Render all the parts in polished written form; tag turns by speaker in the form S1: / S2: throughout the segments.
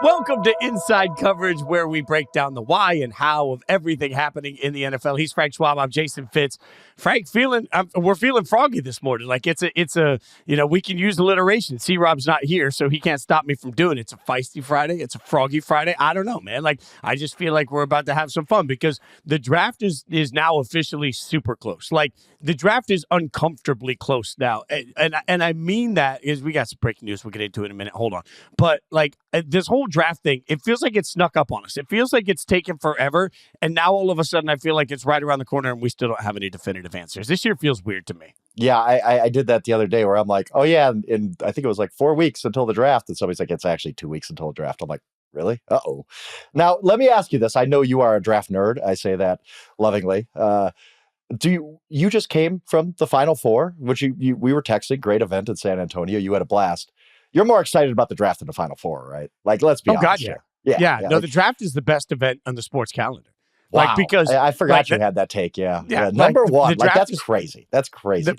S1: Welcome to Inside Coverage, where we break down the why and how of everything happening in the NFL. He's Frank Schwab. I'm Jason Fitz. Frank, we're feeling froggy this morning. Like it's a we can use alliteration. C-Rob's not here, so he can't stop me from doing it. It's a feisty Friday. It's a froggy Friday. I don't know, man. Like I just feel like we're about to have some fun because the draft is now officially super close. Like the draft is uncomfortably close now, and I mean that is we got some breaking news. We'll get into it in a minute. Hold on, but like this whole draft thing, it feels like it snuck up on us. It feels like it's taken forever, and now all of a sudden I feel like it's right around the corner and we still don't have any definitive answers. This year feels weird to me.
S2: Yeah, I did that the other day where I'm like, oh yeah, and I think it was like 4 weeks until the draft, and somebody's like, it's actually 2 weeks until the draft. I'm like, really? Uh-oh. Now, let me ask you this. I know you are a draft nerd. I say that lovingly. You just came from the Final Four, which we were texting, great event in San Antonio. You had a blast. You're more excited about the draft than the Final Four, right? Like, let's be honest.
S1: God,
S2: here.
S1: Yeah. No, the draft is the best event on the sports calendar.
S2: Wow.
S1: Like, because
S2: I forgot you had that take. Yeah. Number
S1: like,
S2: one. Like, that's crazy. That's crazy.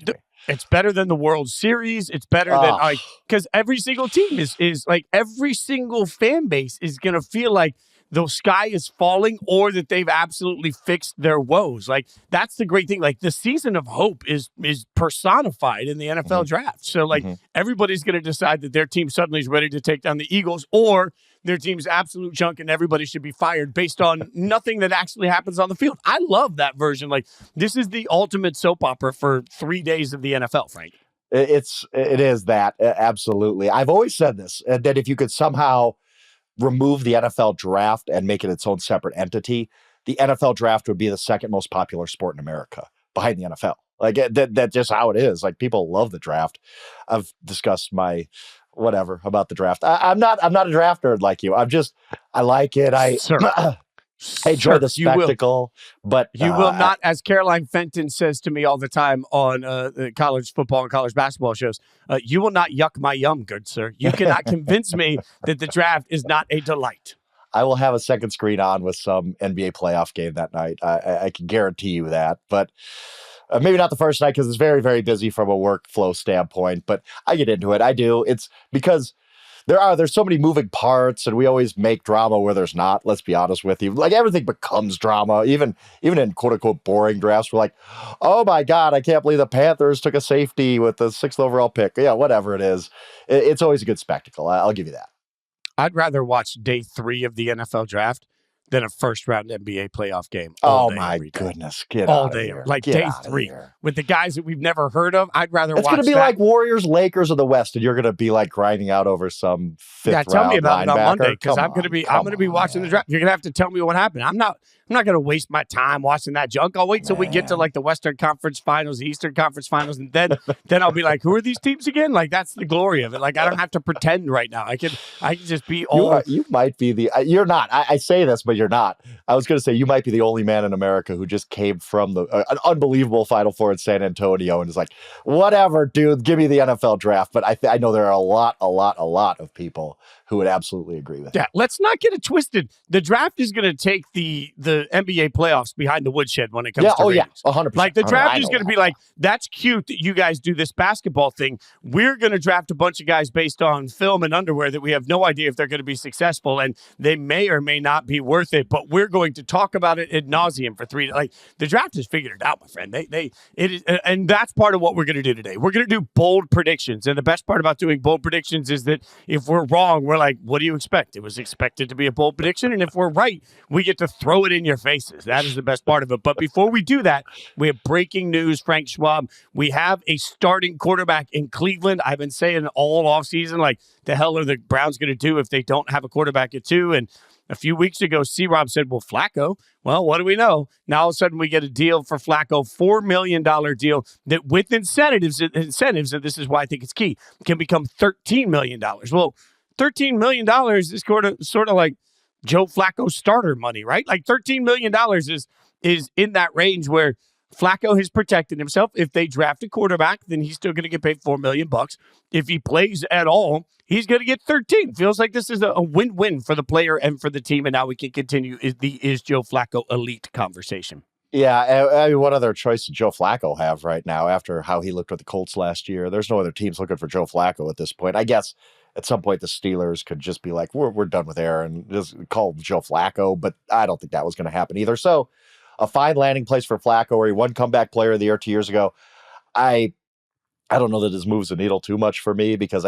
S1: It's better than the World Series. It's better than because every single team is like every single fan base is going to feel like the sky is falling or that they've absolutely fixed their woes. Like that's the great thing. Like the season of hope is personified in the NFL draft. So like everybody's going to decide that their team suddenly is ready to take down the Eagles or their team's absolute junk and everybody should be fired based on nothing that actually happens on the field. I love that version. Like this is the ultimate soap opera for 3 days of the NFL, Frank.
S2: It is that. Absolutely. I've always said this, that if you could somehow remove the NFL draft and make it its own separate entity, the NFL draft would be the second most popular sport in America behind the NFL. Like that's just how it is. Like people love the draft. I've discussed my whatever about the draft. I'm not a draft nerd like you. I like it. I enjoy the spectacle, but
S1: you will not, as Caroline Fenton says to me all the time on college football and college basketball shows, you will not yuck my yum, good sir. You cannot convince me that the draft is not a delight.
S2: I will have a second screen on with some NBA playoff game that night. I can guarantee you that, but maybe not the first night because it's very, very busy from a workflow standpoint, but I get into it. I do. It's because there's so many moving parts and we always make drama where there's not. Let's be honest with you. Like everything becomes drama, even in quote unquote boring drafts. We're like, oh my God, I can't believe the Panthers took a safety with the 6th overall pick. Yeah, whatever it is. It's always a good spectacle. I'll give you that.
S1: I'd rather watch day 3 of the NFL draft than a first-round NBA playoff game.
S2: Oh, my goodness. Get
S1: all
S2: out
S1: day.
S2: of here.
S1: Like
S2: Get
S1: day
S2: out
S1: 3
S2: of
S1: with the guys that we've never heard of. I'd rather watch that.
S2: It's going to be like Warriors, Lakers of the West, and you're going to be like grinding out over some 5th round linebacker.
S1: Tell me about it on Monday because I'm going to be watching the draft. You're going to have to tell me what happened. I'm not going to waste my time watching that junk. I'll wait till we get to like the Western Conference Finals, the Eastern Conference Finals, and then I'll be like, who are these teams again? Like that's the glory of it. Like I don't have to pretend right now. I can just be all.
S2: You might be you're not. I say this, but you're not. I was going to say you might be the only man in America who just came from an unbelievable Final Four in San Antonio and is like, whatever, dude, give me the NFL draft. But I know there are a lot of people who would absolutely agree with that.
S1: Let's not get it twisted. The draft is going to take the NBA playoffs behind the woodshed when it comes to ratings.
S2: 100%.
S1: Like the draft is going to be like, that's cute that you guys do this basketball thing. We're going to draft a bunch of guys based on film and underwear that we have no idea if they're going to be successful and they may or may not be worth it, but we're going to talk about it ad nauseum for 3 days. Like the draft has figured it out, my friend. It is, and that's part of what we're going to do today. We're going to do bold predictions. And the best part about doing bold predictions is that if we're wrong, we're like, what do you expect? It was expected to be a bold prediction. And if we're right, we get to throw it in your faces. That is the best part of it. But before we do that, we have breaking news, Frank Schwab. We have a starting quarterback in Cleveland. I've been saying all offseason, like, the hell are the Browns going to do if they don't have a quarterback at 2? And a few weeks ago, C-Rob said, well, Flacco. Well, what do we know? Now, all of a sudden, we get a deal for Flacco, $4 million deal that with incentives, and this is why I think it's key, can become $13 million. Well, $13 million is sort of like Joe Flacco starter money, right? Like $13 million is in that range where Flacco has protected himself. If they draft a quarterback, then he's still going to get paid $4 million. If he plays at all, he's going to get 13. Feels like this is a win-win for the player and for the team. And now we can continue is Joe Flacco elite conversation.
S2: Yeah, I mean, what other choice does Joe Flacco have right now after how he looked with the Colts last year? There's no other teams looking for Joe Flacco at this point. I guess at some point the Steelers could just be like, we're done with Aaron, just call Joe Flacco. But I don't think that was going to happen either. So a fine landing place for Flacco, where he won comeback player of the year 2 years ago. I don't know that his moves the needle too much for me, because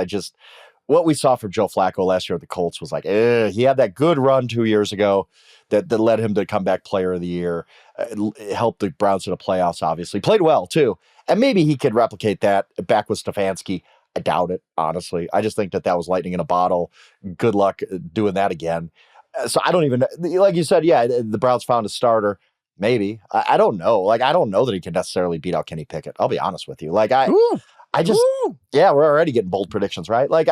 S2: what we saw from Joe Flacco last year at the Colts was like, he had that good run 2 years ago that led him to comeback player of the year. It helped the Browns in the playoffs, obviously. Played well, too. And maybe he could replicate that back with Stefanski. I doubt it, honestly. I just think that was lightning in a bottle. Good luck doing that again. So I don't even, like you said, yeah, the Browns found a starter. Maybe. I don't know. Like, I don't know that he can necessarily beat out Kenny Pickett. I'll be honest with you. Like, yeah, we're already getting bold predictions, right? Like,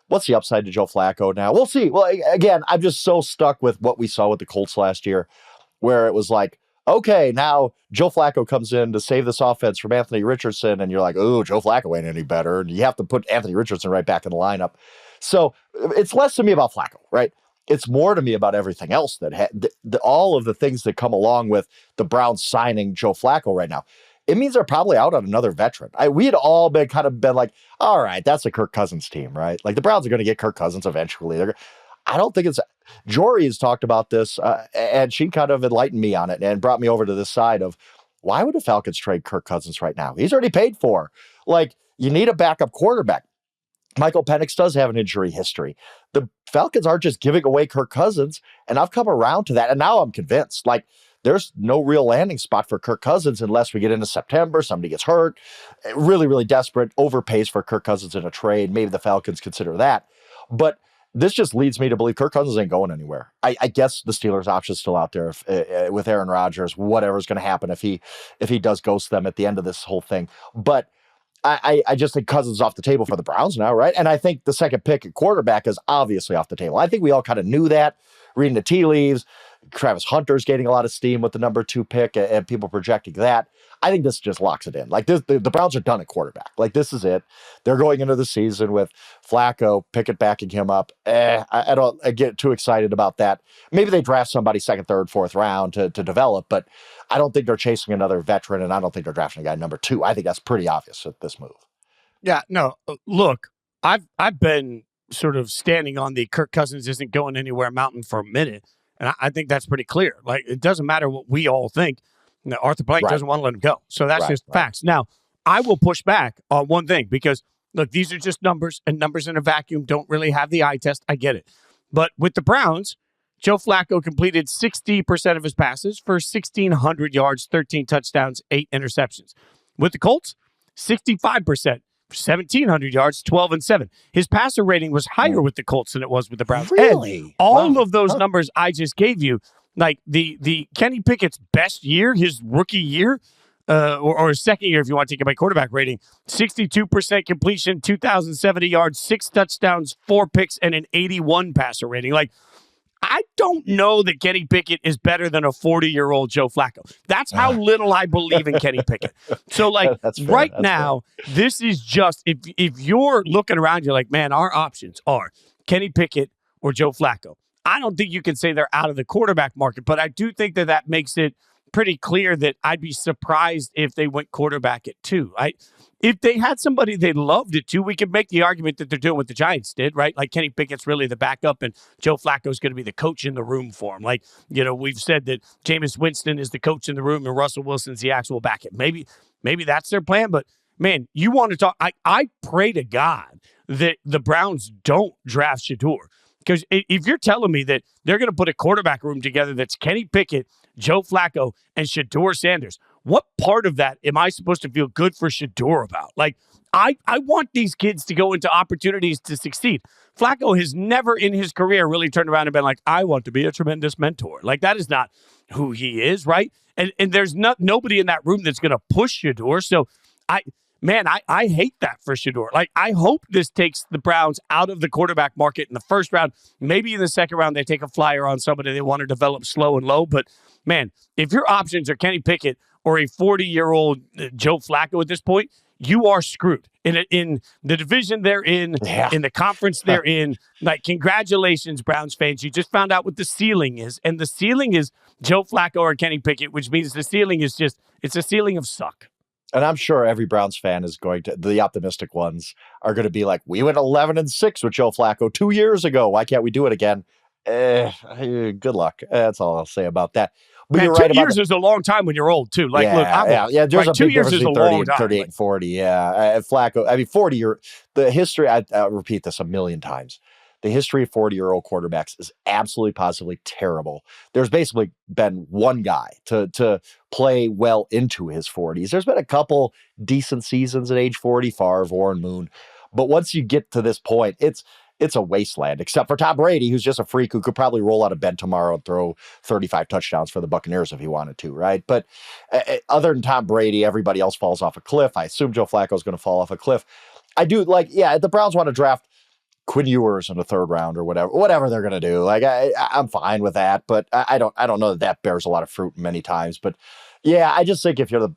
S2: what's the upside to Joe Flacco now? We'll see. Well, again, I'm just so stuck with what we saw with the Colts last year, where it was like, okay, now Joe Flacco comes in to save this offense from Anthony Richardson, and you're like, oh, Joe Flacco ain't any better. And you have to put Anthony Richardson right back in the lineup. So it's less to me about Flacco, right? It's more to me about everything else all of the things that come along with the Browns signing Joe Flacco right now. It means they're probably out on another veteran. We had all been like, all right, that's a Kirk Cousins team, right? Like, the Browns are going to get Kirk Cousins eventually. I don't think Jory has talked about this, and she kind of enlightened me on it and brought me over to this side of, why would the Falcons trade Kirk Cousins right now? He's already paid for. Like, you need a backup quarterback. Michael Penix does have an injury history. The Falcons aren't just giving away Kirk Cousins, and I've come around to that, and now I'm convinced. Like, there's no real landing spot for Kirk Cousins unless we get into September, somebody gets hurt, really, really desperate, overpays for Kirk Cousins in a trade. Maybe the Falcons consider that. But this just leads me to believe Kirk Cousins ain't going anywhere. I guess the Steelers' option's still out there with Aaron Rodgers, whatever's going to happen if he does ghost them at the end of this whole thing. But I just think Cousins is off the table for the Browns now, right? And I think the second pick at quarterback is obviously off the table. I think we all kind of knew that, reading the tea leaves. Travis Hunter's getting a lot of steam with the number 2 pick, and people projecting that. I think this just locks it in. Like, the Browns are done at quarterback. Like, this is it. They're going into the season with Flacco, Pickett backing him up. I don't get too excited about that. Maybe they draft somebody second, third, fourth round to develop, but I don't think they're chasing another veteran, and I don't think they're drafting a guy number 2. I think that's pretty obvious at this move.
S1: Yeah, no, look, I've been sort of standing on the Kirk Cousins isn't going anywhere mountain for a minute, and I think that's pretty clear. Like, it doesn't matter what we all think. Arthur Blank doesn't want to let him go. So that's just facts. Now, I will push back on one thing because, look, these are just numbers, and numbers in a vacuum don't really have the eye test. I get it. But with the Browns, Joe Flacco completed 60% of his passes for 1,600 yards, 13 touchdowns, 8 interceptions. With the Colts, 65%. 1,700 yards, 12 and 7. His passer rating was higher with the Colts than it was with the Browns.
S2: Really?
S1: And all of those numbers I just gave you, like the Kenny Pickett's best year, his rookie year, or his second year, if you want to take it by quarterback rating, 62% completion, 2,070 yards, 6 touchdowns, 4 picks, and an 81 passer rating. Like, I don't know that Kenny Pickett is better than a 40-year-old Joe Flacco. That's how little I believe in Kenny Pickett. So, like, right now, this is just, if you're looking around, you're like, man, our options are Kenny Pickett or Joe Flacco. I don't think you can say they're out of the quarterback market, but I do think that makes it pretty clear that I'd be surprised if they went quarterback at 2. If they had somebody they loved at 2, we could make the argument that they're doing what the Giants did, right? Like, Kenny Pickett's really the backup, and Joe Flacco's going to be the coach in the room for him. Like, we've said that Jameis Winston is the coach in the room and Russell Wilson's the actual backup. Maybe that's their plan, but man, you want to talk. I pray to God that the Browns don't draft Shedeur. Because if you're telling me that they're going to put a quarterback room together that's Kenny Pickett, Joe Flacco, and Shedeur Sanders, what part of that am I supposed to feel good for Shedeur about? Like, I want these kids to go into opportunities to succeed. Flacco has never in his career really turned around and been like, I want to be a tremendous mentor. Like, that is not who he is, right? And there's nobody in that room that's going to push Shedeur. So I hate that for Shedeur. Like, I hope this takes the Browns out of the quarterback market in the first round. Maybe in the second round, they take a flyer on somebody they want to develop slow and low. But, man, if your options are Kenny Pickett or a 40-year-old Joe Flacco at this point, you are screwed. In the division they're in the conference they're in, like, congratulations, Browns fans. You just found out what the ceiling is. And the ceiling is Joe Flacco or Kenny Pickett, which means the ceiling is it's a ceiling of suck.
S2: And I'm sure every Browns fan is going to, the optimistic ones are going to be like, we went 11-6 with Joe Flacco 2 years ago. Why can't we do it again? Good luck. That's all I'll say about that. But
S1: Man,
S2: you're
S1: 2
S2: right about
S1: years is a long time when you're old, too. Like, look, I'm old.
S2: yeah. There's
S1: right?
S2: a
S1: 2
S2: big
S1: years
S2: difference
S1: is a
S2: between 30
S1: long
S2: and
S1: time.
S2: 38 and 40. Yeah. Flacco, I mean, 40-year, the history, I'll repeat this a million times. The history of 40-year-old quarterbacks is absolutely positively terrible. There's basically been one guy to play well into his 40s. There's been a couple decent seasons at age 40, Favre, Warren, Moon. But once you get to this point, it's a wasteland, except for Tom Brady, who's just a freak who could probably roll out of bed tomorrow and throw 35 touchdowns for the Buccaneers if he wanted to, right? But other than Tom Brady, everybody else falls off a cliff. I assume Joe Flacco is going to fall off a cliff. I do the Browns want to draft Quinn Ewers in the third round or whatever they're going to do. Like I'm fine with that, but I don't know that bears a lot of fruit many times. But yeah, I just think if you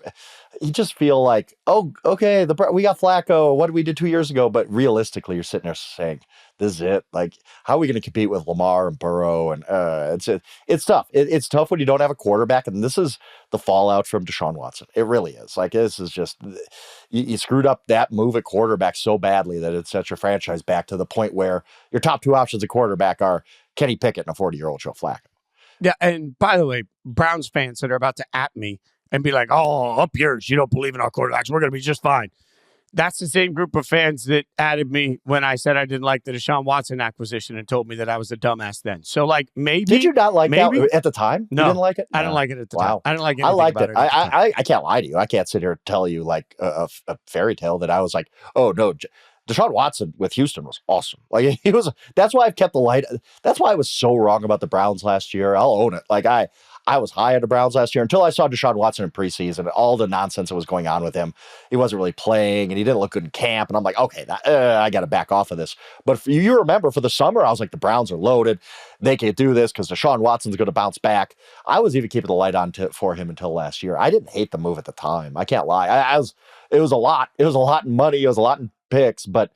S2: just feel like, oh, okay, we got Flacco. What did we do 2 years ago? But realistically, you're sitting there saying, this is it. Like, how are we going to compete with Lamar and Burrow? And it's tough. It's tough when you don't have a quarterback. And this is the fallout from Deshaun Watson. It really is. Like, this is just, you screwed up that move at quarterback so badly that it sets your franchise back to the point where your top two options at quarterback are Kenny Pickett and a 40-year-old Joe Flacco.
S1: Yeah, and by the way, Browns fans that are about to at me and be like, oh, up yours, you don't believe in our quarterbacks, we're going to be just fine. That's the same group of fans that added me when I said I didn't like the Deshaun Watson acquisition and told me that I was a dumbass then. So, like, maybe.
S2: Did you not like that at the time?
S1: No.
S2: You didn't like it?
S1: I didn't like it at the time. I didn't like anything
S2: I liked
S1: about
S2: it.
S1: I
S2: can't lie to you. I can't sit here and tell you like a fairy tale that I was like, oh, no, Deshaun Watson with Houston was awesome. Like that's why I've kept the light. That's why I was so wrong about the Browns last year. I'll own it. Like I was high on the Browns last year until I saw Deshaun Watson in preseason, all the nonsense that was going on with him. He wasn't really playing and he didn't look good in camp. And I'm like, okay, I got to back off of this. But you remember for the summer, I was like, the Browns are loaded. They can't do this because Deshaun Watson's going to bounce back. I was even keeping the light on for him until last year. I didn't hate the move at the time. I can't lie. It was a lot. It was a lot in money. It was a lot in picks, but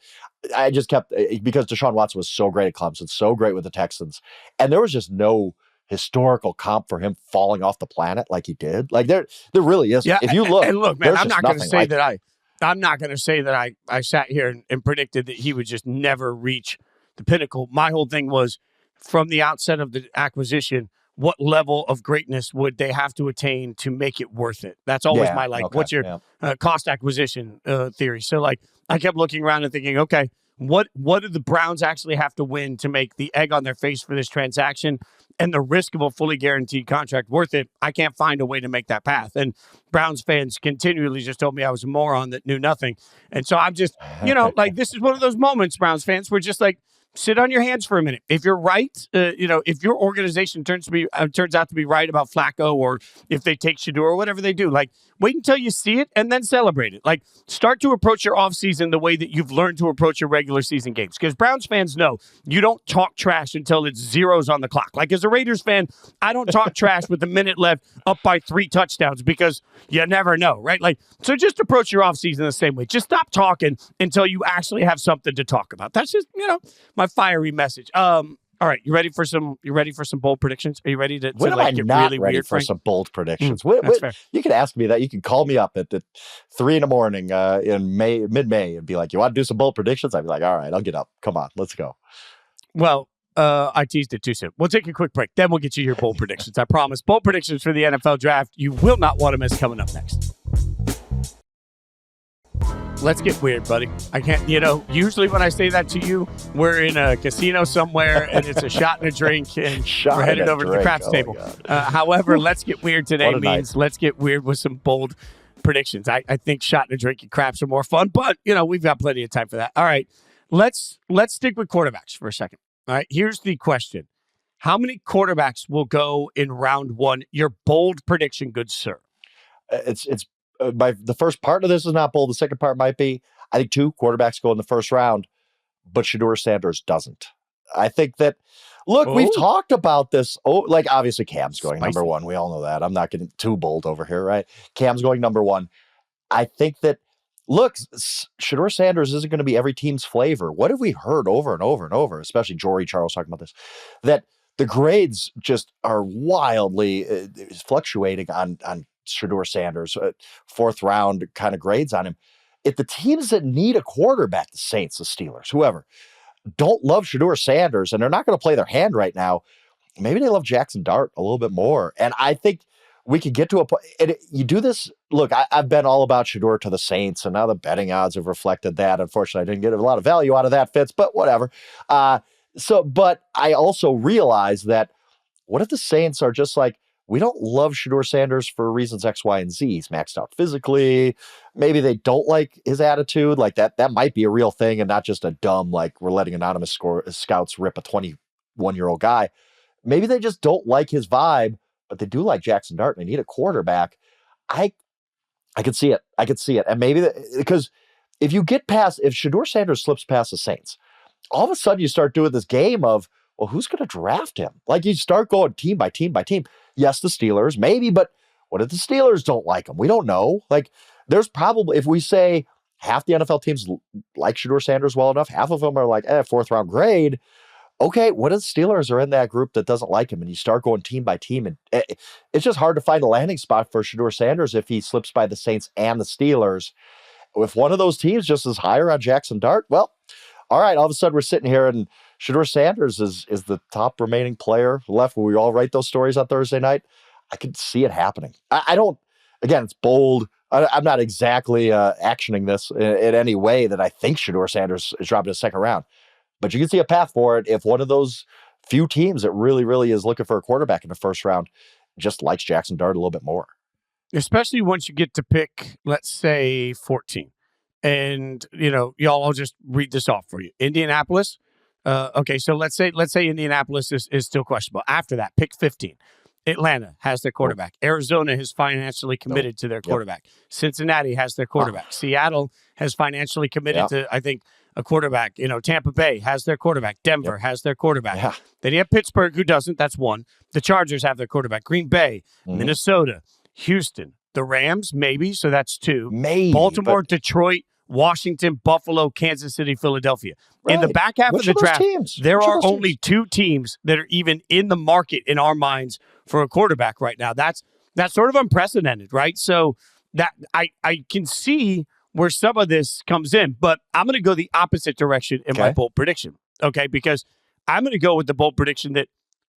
S2: I just kept, because Deshaun Watson was so great at Clemson, so great with the Texans, and there was just no historical comp for him falling off the planet like he did. Like there really is.
S1: Yeah,
S2: if you look,
S1: and look, man, I'm not going to say
S2: like
S1: that I'm not going to say that I sat here and predicted that he would just never reach the pinnacle. My whole thing was from the outset of the acquisition, what level of greatness would they have to attain to make it worth it? That's always my what's your cost acquisition theory? So like I kept looking around and thinking, okay, what do the Browns actually have to win to make the egg on their face for this transaction and the risk of a fully guaranteed contract worth it? I can't find a way to make that path. And Browns fans continually just told me I was a moron that knew nothing. And so I'm just, like this is one of those moments, Browns fans, where just like, sit on your hands for a minute. If you're right, if your organization turns out to be right about Flacco, or if they take Shador or whatever they do, like wait until you see it and then celebrate it. Like start to approach your offseason the way that you've learned to approach your regular season games. Because Browns fans know you don't talk trash until it's zeros on the clock. Like as a Raiders fan, I don't talk trash with a minute left up by 3 touchdowns because you never know, right? Like so just approach your offseason the same way. Just stop talking until you actually have something to talk about. That's just, my fiery message. All right, you ready for some bold predictions? Are you ready to
S2: when am
S1: like
S2: I
S1: get
S2: not
S1: really
S2: ready
S1: weird
S2: for
S1: Frank?
S2: some bold predictions?
S1: That's fair.
S2: You can ask me that. You can call me up at 3 a.m. In mid-May and be like, you want to do some bold predictions? I'd be like, all right, I'll get up. Come on, let's go.
S1: Well, I teased it too soon. We'll take a quick break. Then we'll get you your bold predictions. I promise. Bold predictions for the NFL draft. You will not want to miss coming up next. Let's get weird, buddy. I can't, usually when I say that to you, we're in a casino somewhere and it's a shot and a drink and we're headed over to the craps table. However, let's get weird today means let's get weird with some bold predictions. I think shot and a drink and craps are more fun, but, we've got plenty of time for that. All right, let's stick with quarterbacks for a second. All right, here's the question. How many quarterbacks will go in round 1? Your bold prediction, good sir.
S2: It's the first part of this is not bold. The second part might be. I think 2 quarterbacks go in the first round, but Shador Sanders doesn't. I think that. Look, we've talked about this. Like obviously Cam's going number 1. We all know that. I'm not getting too bold over here, right? Cam's going number 1. I think that. Look, Shador Sanders isn't going to be every team's flavor. What have we heard over and over and over, especially Jory Charles talking about this, that the grades just are wildly fluctuating on Shedeur Sanders, fourth round kind of grades on him. If the teams that need a quarterback, the Saints, the Steelers, whoever, don't love Shedeur Sanders and they're not going to play their hand right now, maybe they love Jackson Dart a little bit more. And I think we could get to a point. You do this. Look, I've been all about Shedeur to the Saints, and now the betting odds have reflected that. Unfortunately, I didn't get a lot of value out of that, Fitz, but whatever. But I also realize that what if the Saints are just like, we don't love Shedeur Sanders for reasons X, Y, and Z. He's maxed out physically. Maybe they don't like his attitude. Like that might be a real thing and not just a dumb, like we're letting anonymous scouts rip a 21-year-old guy. Maybe they just don't like his vibe, but they do like Jackson Dart and they need a quarterback. I could see it. I could see it. And maybe because if Shedeur Sanders slips past the Saints, all of a sudden you start doing this game of, well, who's going to draft him? Like you start going team by team by team. Yes, the Steelers, maybe, but what if the Steelers don't like him? We don't know. Like there's probably, if we say half the NFL teams like Shedeur Sanders well enough, half of them are like, fourth round grade. Okay, what if the Steelers are in that group that doesn't like him and you start going team by team? And it's just hard to find a landing spot for Shedeur Sanders if he slips by the Saints and the Steelers. If one of those teams just is higher on Jackson Dart, well, all right, all of a sudden we're sitting here and Shedeur Sanders is the top remaining player left. Will we all write those stories on Thursday night? I could see it happening. I don't, again, it's bold. I'm not exactly actioning this in any way that I think Shedeur Sanders is dropping a second round. But you can see a path for it if one of those few teams that really, really is looking for a quarterback in the first round just likes Jackson Dart a little bit more.
S1: Especially once you get to pick, let's say, 14. And, y'all, I'll just read this off for you. Indianapolis. Okay, so let's say Indianapolis is still questionable. After that, pick 15. Atlanta has their quarterback. Arizona has financially committed to their quarterback. Cincinnati has their quarterback. Seattle has financially committed to, I think, a quarterback. Tampa Bay has their quarterback. Denver has their quarterback. Yeah. Then you have Pittsburgh, who doesn't. That's one. The Chargers have their quarterback. Green Bay, Minnesota, Houston, the Rams, maybe. So that's two.
S2: Maybe.
S1: Baltimore, Detroit, Washington, Buffalo, Kansas City, Philadelphia. Right. In the back half of the draft, there are only two teams that are even in the market in our minds for a quarterback right now. That's sort of unprecedented, right? So that I can see where some of this comes in, but I'm going to go the opposite direction in my bold prediction, okay? Because I'm going to go with the bold prediction that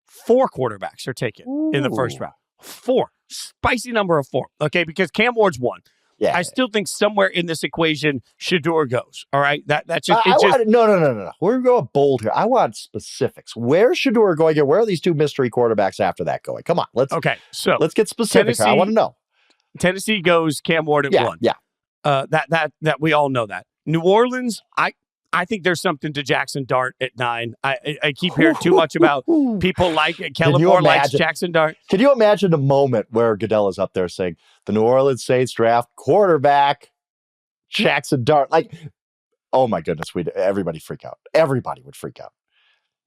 S1: 4 quarterbacks are taken in the first round. 4. Spicy number of 4, okay? Because Cam Ward's 1. Yeah, I still think somewhere in this equation, Shedeur goes. All right, that's just
S2: no. We're going bold here. I want specifics. Where's Shedeur going? Where are these 2 mystery quarterbacks after that going? Come on, let's get specific. I want to know.
S1: Tennessee goes Cam Ward at 1.
S2: Yeah,
S1: that we all know that. New Orleans, I think there's something to Jackson Dart at 9. I keep hearing too much about people like Kellen Moore likes Jackson Dart.
S2: Can you imagine the moment where Goodell is up there saying, the New Orleans Saints draft quarterback Jackson Dart? Like, oh my goodness, everybody freak out. Everybody would freak out.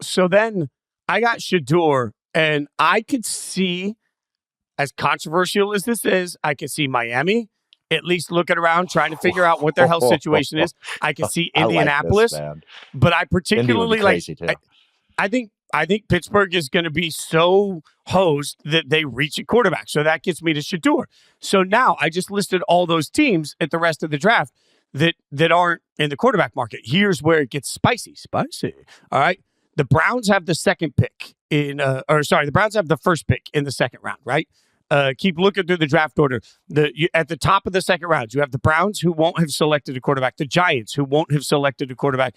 S1: So then I got Shedeur, and I could see, as controversial as this is, I could see Miami at least looking around, trying to figure out what their health situation is. I can see Indianapolis, but I particularly I think Pittsburgh is going to be so hosed that they reach a quarterback. So that gets me to Shedeur. So now I just listed all those teams at the rest of the draft that aren't in the quarterback market. Here's where it gets spicy. All right. The Browns have the second pick the Browns have the first pick in the second round, right? Keep looking through the draft order. At the top of the second round, you have the Browns, who won't have selected a quarterback, the Giants, who won't have selected a quarterback.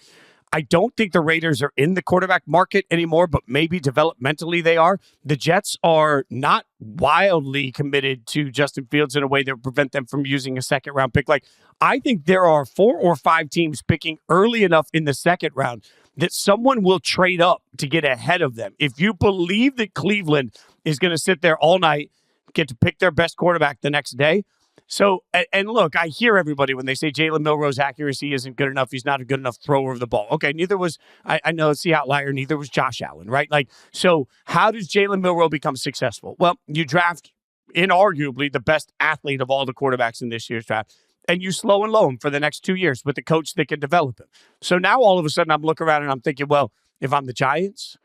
S1: I don't think the Raiders are in the quarterback market anymore, but maybe developmentally they are. The Jets are not wildly committed to Justin Fields in a way that would prevent them from using a second round pick. Like, I think there are 4 or 5 teams picking early enough in the second round that someone will trade up to get ahead of them. If you believe that Cleveland is going to sit there all night, get to pick their best quarterback the next day. So, and look, I hear everybody when they say Jalen Milroe's accuracy isn't good enough. He's not a good enough thrower of the ball. Okay, neither was, I know it's the outlier, neither was Josh Allen, right? Like, so how does Jalen Milroe become successful? Well, you draft inarguably the best athlete of all the quarterbacks in this year's draft, and you slow and low him for the next 2 years with the coach that can develop him. So now all of a sudden I'm looking around and I'm thinking, well, if I'm the Giants,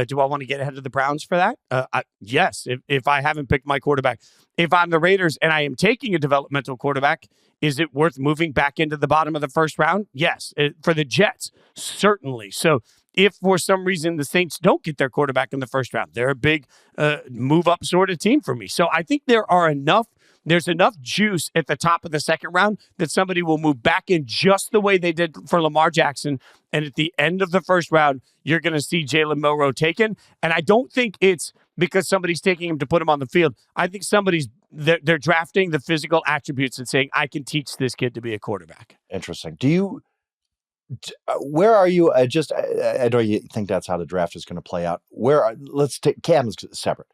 S1: Do I want to get ahead of the Browns for that? Yes, if I haven't picked my quarterback. If I'm the Raiders and I am taking a developmental quarterback, is it worth moving back into the bottom of the first round? Yes. For the Jets, certainly. So if for some reason the Saints don't get their quarterback in the first round, they're a big move up sort of team for me. So I think there's enough juice at the top of the second round that somebody will move back in just the way they did for Lamar Jackson. And at the end of the first round, you're going to see Jalen Milroe taken. And I don't think it's because somebody's taking him to put him on the field. I think they're drafting the physical attributes and saying, I can teach this kid to be a quarterback.
S2: Interesting. Where are you? I know you think that's how the draft is going to play out. Let's take Cam's separate.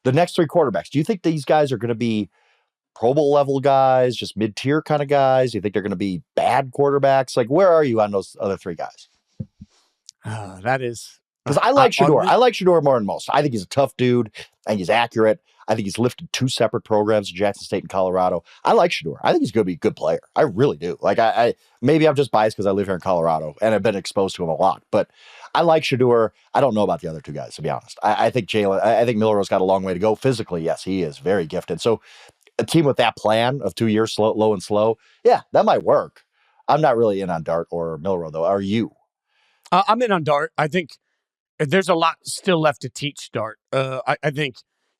S2: The next three quarterbacks, do you think these guys are going to be Pro Bowl level guys, just mid-tier kind of guys? Do you think they're going to be bad quarterbacks? Like, where are you on those other three guys?
S1: That is...
S2: Because I like Shedeur. I like Shedeur more than most. I think he's a tough dude. I think he's accurate. I think he's lifted two separate programs in Jackson State and Colorado. I like Shedeur. I think he's going to be a good player. I really do. Like, I maybe I'm just biased because I live here in Colorado and I've been exposed to him a lot. But I like Shedeur. I don't know about the other two guys, to be honest. I think Milroe's got a long way to go. Physically, yes, he is very gifted. So a team with that plan of 2 years, low and slow, yeah, that might work. I'm not really in on Dart or Milroe, though. Are you?
S1: I'm in on Dart. I think there's a lot still left to teach Dart. I think,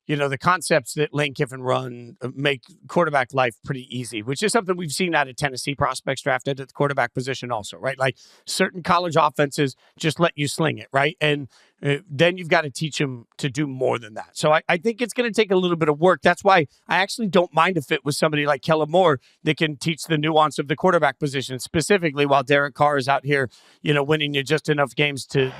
S1: the concepts that Lane Kiffin run make quarterback life pretty easy, which is something we've seen out of Tennessee prospects drafted at the quarterback position also, right? Like certain college offenses just let you sling it, right? And then you've got to teach them to do more than that. So I think it's going to take a little bit of work. That's why I actually don't mind a fit with somebody like Kellen Moore that can teach the nuance of the quarterback position, specifically while Derek Carr is out here, winning you just enough games to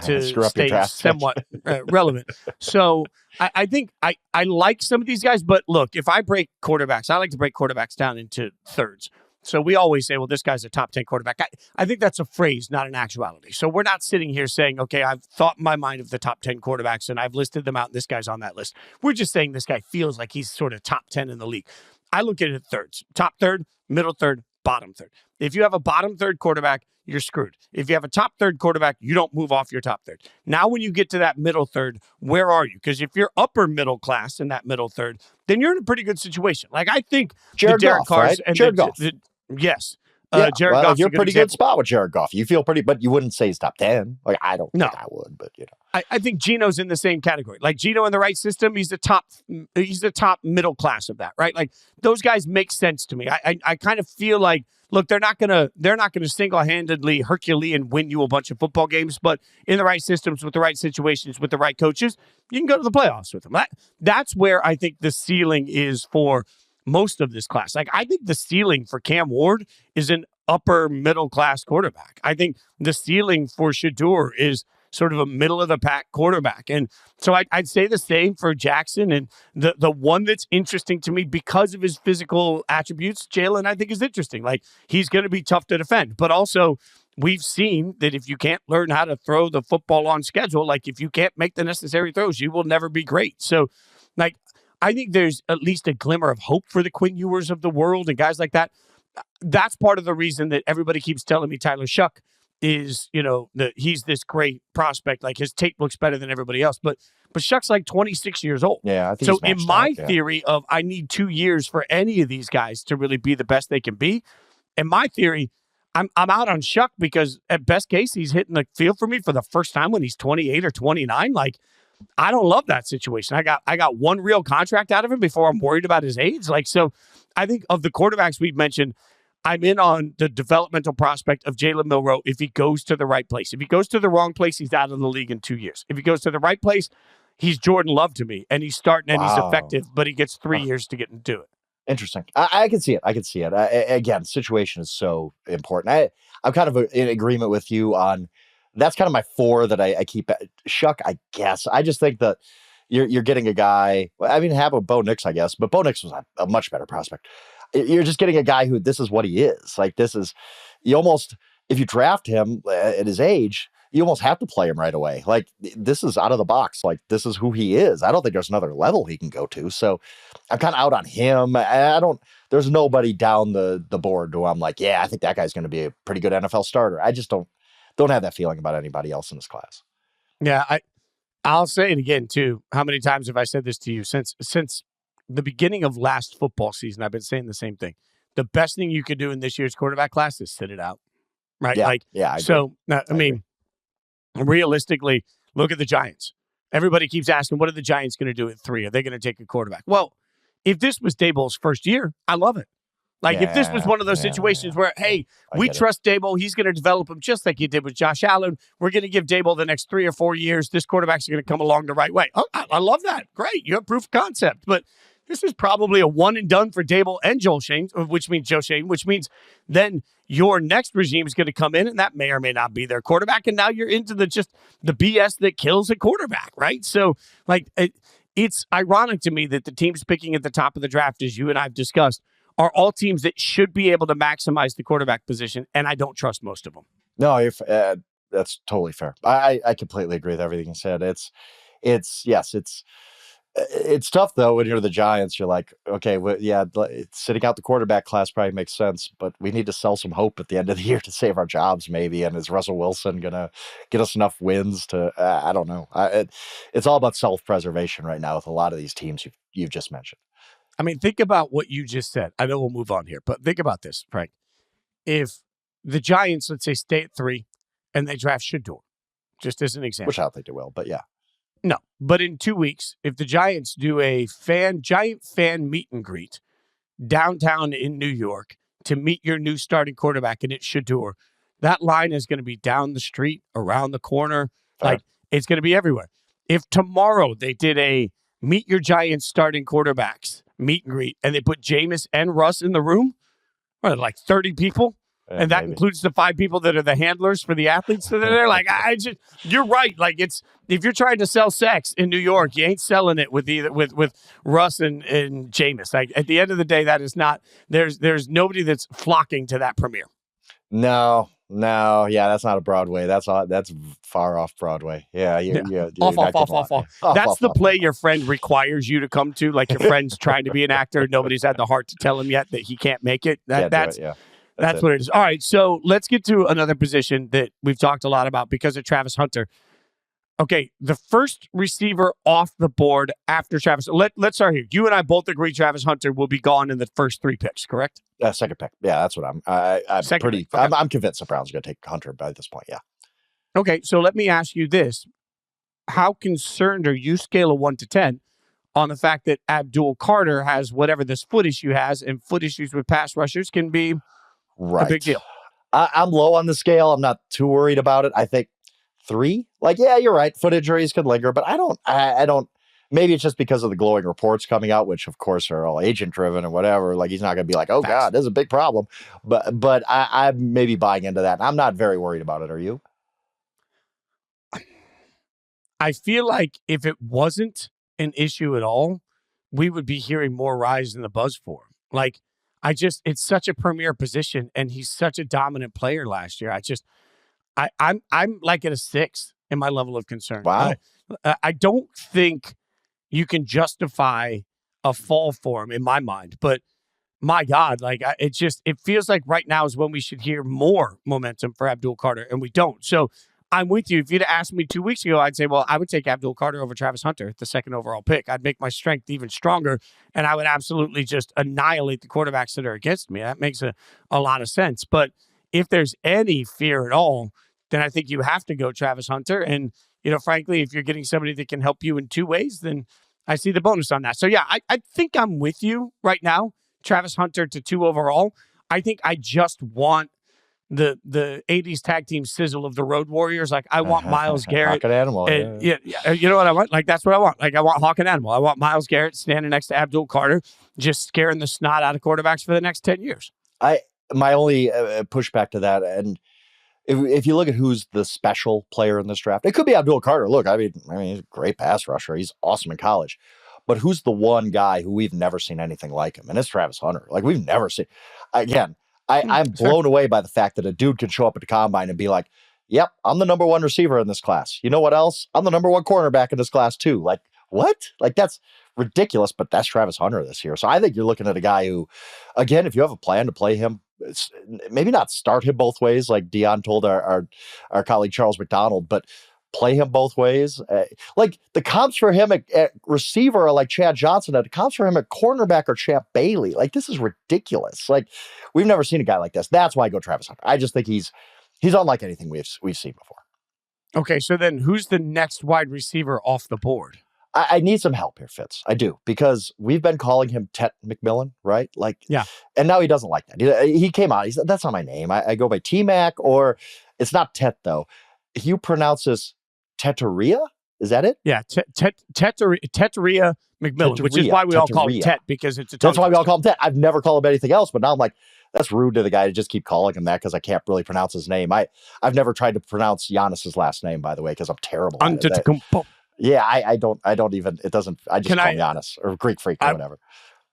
S1: stay somewhat relevant. So I think I like some of these guys, but look, if I break quarterbacks, I like to break quarterbacks down into thirds. So we always say, well, this guy's a top 10 quarterback. I think that's a phrase, not an actuality. So we're not sitting here saying, okay, I've thought in my mind of the top 10 quarterbacks and I've listed them out and this guy's on that list. We're just saying this guy feels like he's sort of top 10 in the league. I look at it thirds, top third, middle third, bottom third. If you have a bottom third quarterback, you're screwed. If you have a top third quarterback, you don't move off your top third. Now, when you get to that middle third, where are you? Because if you're upper middle class in that middle third, then you're in a pretty good situation. Like, I think
S2: Jared Goff, right? Jared Goff.
S1: Yes.
S2: Yeah,
S1: Jared Goff.
S2: You're a pretty good spot with Jared Goff. You feel pretty, but you wouldn't say he's top 10. Like, I don't think I would, but
S1: I think Geno's in the same category. Like Geno in the right system, he's the top middle class of that, right? Like those guys make sense to me. I kind of feel like, look, they're not gonna single-handedly Herculean win you a bunch of football games, but in the right systems, with the right situations, with the right coaches, you can go to the playoffs with them. That's where I think the ceiling is for most of this class. Like, I think the ceiling for Cam Ward is an upper middle class quarterback. I think the ceiling for Shedeur is sort of a middle of the pack quarterback. And so I'd say the same for Jackson. And the one that's interesting to me because of his physical attributes, Jalen, I think is interesting. Like, he's going to be tough to defend, but also we've seen that if you can't learn how to throw the football on schedule, like if you can't make the necessary throws, you will never be great. So like, I think there's at least a glimmer of hope for the Quinn Ewers of the world and guys like that. That's part of the reason that everybody keeps telling me Tyler Shuck is, that he's this great prospect. Like his tape looks better than everybody else, but Shuck's like 26 years old.
S2: Yeah, I think
S1: so. In my theory of I need 2 years for any of these guys to really be the best they can be. In my theory, I'm out on Shuck because at best case he's hitting the field for me for the first time when he's 28 or 29. Like, I don't love that situation. I got one real contract out of him before I'm worried about his age. Like, so I think of the quarterbacks we've mentioned, I'm in on the developmental prospect of Jalen Milroe if he goes to the right place. If he goes to the wrong place, he's out of the league in 2 years. If he goes to the right place, he's Jordan Love to me, and he's starting and he's effective, but he gets 3 years to get into it.
S2: Interesting. I can see it. Again, situation is so important. I'm kind of in agreement with you on that's kind of my 4 that I keep. Shuck, I guess. I just think that you're getting a guy. I mean, have a Bo Nix, I guess, but Bo Nix was a much better prospect. You're just getting a guy who this is what he is. Like you almost, if you draft him at his age, you almost have to play him right away. Like this is out of the box. Like this is who he is. I don't think there's another level he can go to. So I'm kind of out on him. There's nobody down the board who I'm like, yeah, I think that guy's going to be a pretty good NFL starter. I just don't have that feeling about anybody else in this class.
S1: Yeah, I'll say it again, too. How many times have I said this to you? Since the beginning of last football season, I've been saying the same thing. The best thing you could do in this year's quarterback class is sit it out, right?
S2: Yeah, yeah, I agree.
S1: I mean, realistically, look at the Giants. Everybody keeps asking, what are the Giants going to do at 3? Are they going to take a quarterback? Well, if this was Daboll's first year, I love it. Like, if this was one of those situations where, hey, we trust Daboll, he's going to develop him just like he did with Josh Allen. We're going to give Daboll the next 3 or 4 years. This quarterback's going to come along the right way. Oh, I love that. Great. You have proof of concept. But this is probably a one and done for Daboll and Joe Shane, which means then your next regime is going to come in, and that may or may not be their quarterback. And now you're into the BS that kills a quarterback, right? So, like, it's ironic to me that the teams picking at the top of the draft, as you and I've discussed, are all teams that should be able to maximize the quarterback position, and I don't trust most of them.
S2: No, that's totally fair. I completely agree with everything you said. It's tough though when you're the Giants. You're like, okay, well, yeah, sitting out the quarterback class probably makes sense, but we need to sell some hope at the end of the year to save our jobs, maybe. And is Russell Wilson gonna get us enough wins to? I don't know. It's all about self-preservation right now with a lot of these teams you've just mentioned.
S1: I mean, think about what you just said. I know we'll move on here, but think about this, Frank. If the Giants, let's say, stay at 3 and they draft Shedeur, just as an example.
S2: Which I don't think they will, but yeah.
S1: No, but in 2 weeks, if the Giants do a giant fan meet and greet downtown in New York to meet your new starting quarterback, and it's Shedeur, that line is going to be down the street, around the corner. Like, it's going to be everywhere. If tomorrow they did a meet your Giants starting quarterbacks meet and greet, and they put Jameis and Russ in the room, like 30 people, and that includes the 5 people that are the handlers for the athletes that are there. Like, you're right. Like, if you're trying to sell sex in New York, you ain't selling it with Russ and Jameis. Like, at the end of the day, that is not. There's nobody that's flocking to that premiere.
S2: No, yeah, that's not a Broadway. That's far off Broadway. Yeah.
S1: Off. That's the play your friend requires you to come to. Like, your friend's trying to be an actor. Nobody's had the heart to tell him yet that he can't make it. That's what it is. All right, so let's get to another position that we've talked a lot about because of Travis Hunter. Okay, the first receiver off the board after Travis. Let's start here. You and I both agree Travis Hunter will be gone in the first 3 picks, correct?
S2: Second pick. Yeah, that's what I'm pretty. Okay. I'm convinced the Browns are going to take Hunter by this point. Yeah.
S1: Okay, so let me ask you this: how concerned are you, scale of 1 to 10, on the fact that Abdul Carter has whatever this foot issue has, and foot issues with pass rushers can be a big deal?
S2: I'm low on the scale. I'm not too worried about it. I think 3. Like, yeah, you're right. Foot injuries could linger, but I don't. Maybe it's just because of the glowing reports coming out, which of course are all agent driven and whatever. Like, he's not going to be like, oh God, this is a big problem. But I'm maybe buying into that. I'm not very worried about it. Are you?
S1: I feel like if it wasn't an issue at all, we would be hearing more rise in the buzz for him. Like, it's such a premier position, and he's such a dominant player last year. I'm like at a 6 in my level of concern.
S2: Wow.
S1: I don't think you can justify a fall for him in my mind, but my God, like, it feels like right now is when we should hear more momentum for Abdul Carter, and we don't. So I'm with you. If you'd asked me 2 weeks ago, I'd say, well, I would take Abdul Carter over Travis Hunter, the 2nd overall pick. I'd make my strength even stronger, and I would absolutely just annihilate the quarterbacks that are against me. That makes a lot of sense. But if there's any fear at all, then I think you have to go Travis Hunter. And, frankly, if you're getting somebody that can help you in 2 ways, then I see the bonus on that. So, yeah, I think I'm with you right now. Travis Hunter to 2 overall. I think I just want the 80s tag team sizzle of the Road Warriors. Like, I want Myles Garrett.
S2: Hawk and Animal.
S1: And, yeah, you know what I want? Like, that's what I want. Like, I want Hawk and Animal. I want Myles Garrett standing next to Abdul Carter, just scaring the snot out of quarterbacks for the next 10 years.
S2: My only pushback to that, and if you look at who's the special player in this draft, it could be Abdul Carter. Look, I mean, he's a great pass rusher. He's awesome in college. But who's the one guy who we've never seen anything like him? And it's Travis Hunter. Like, we've never seen. Again, I'm blown away by the fact that a dude can show up at the combine and be like, yep, I'm the number 1 receiver in this class. You know what else? I'm the number 1 cornerback in this class too. Like, what? Like, that's ridiculous, but that's Travis Hunter this year. So I think you're looking at a guy who, again, if you have a plan to play him, maybe not start him both ways like Dion told our colleague Charles McDonald, but play him both ways. Like the comps for him at receiver are like Chad Johnson. And the comps for him at cornerback are Champ Bailey. Like this is ridiculous. Like we've never seen a guy like this. That's why I go Travis Hunter. I just think he's unlike anything we've seen before.
S1: Okay, so then who's the next wide receiver off the board?
S2: I need some help here, Fitz. I do, because we've been calling him Tet McMillan, right? Like,
S1: yeah.
S2: And now he doesn't like that. He came out. He said, that's not my name. I go by T-Mac, or it's not Tet, though. You pronounce this Teteria? Is that it?
S1: Yeah, Teteria McMillan, which is why we all call him Tet, because it's a
S2: That's why we all call him Tet. I've never called him anything else, but now I'm like, that's rude to the guy to just keep calling him that because I can't really pronounce his name. I've never tried to pronounce Giannis's last name, by the way, because I'm terrible at it. Yeah, I don't even, it doesn't, I just call him Giannis or Greek Freak or whatever.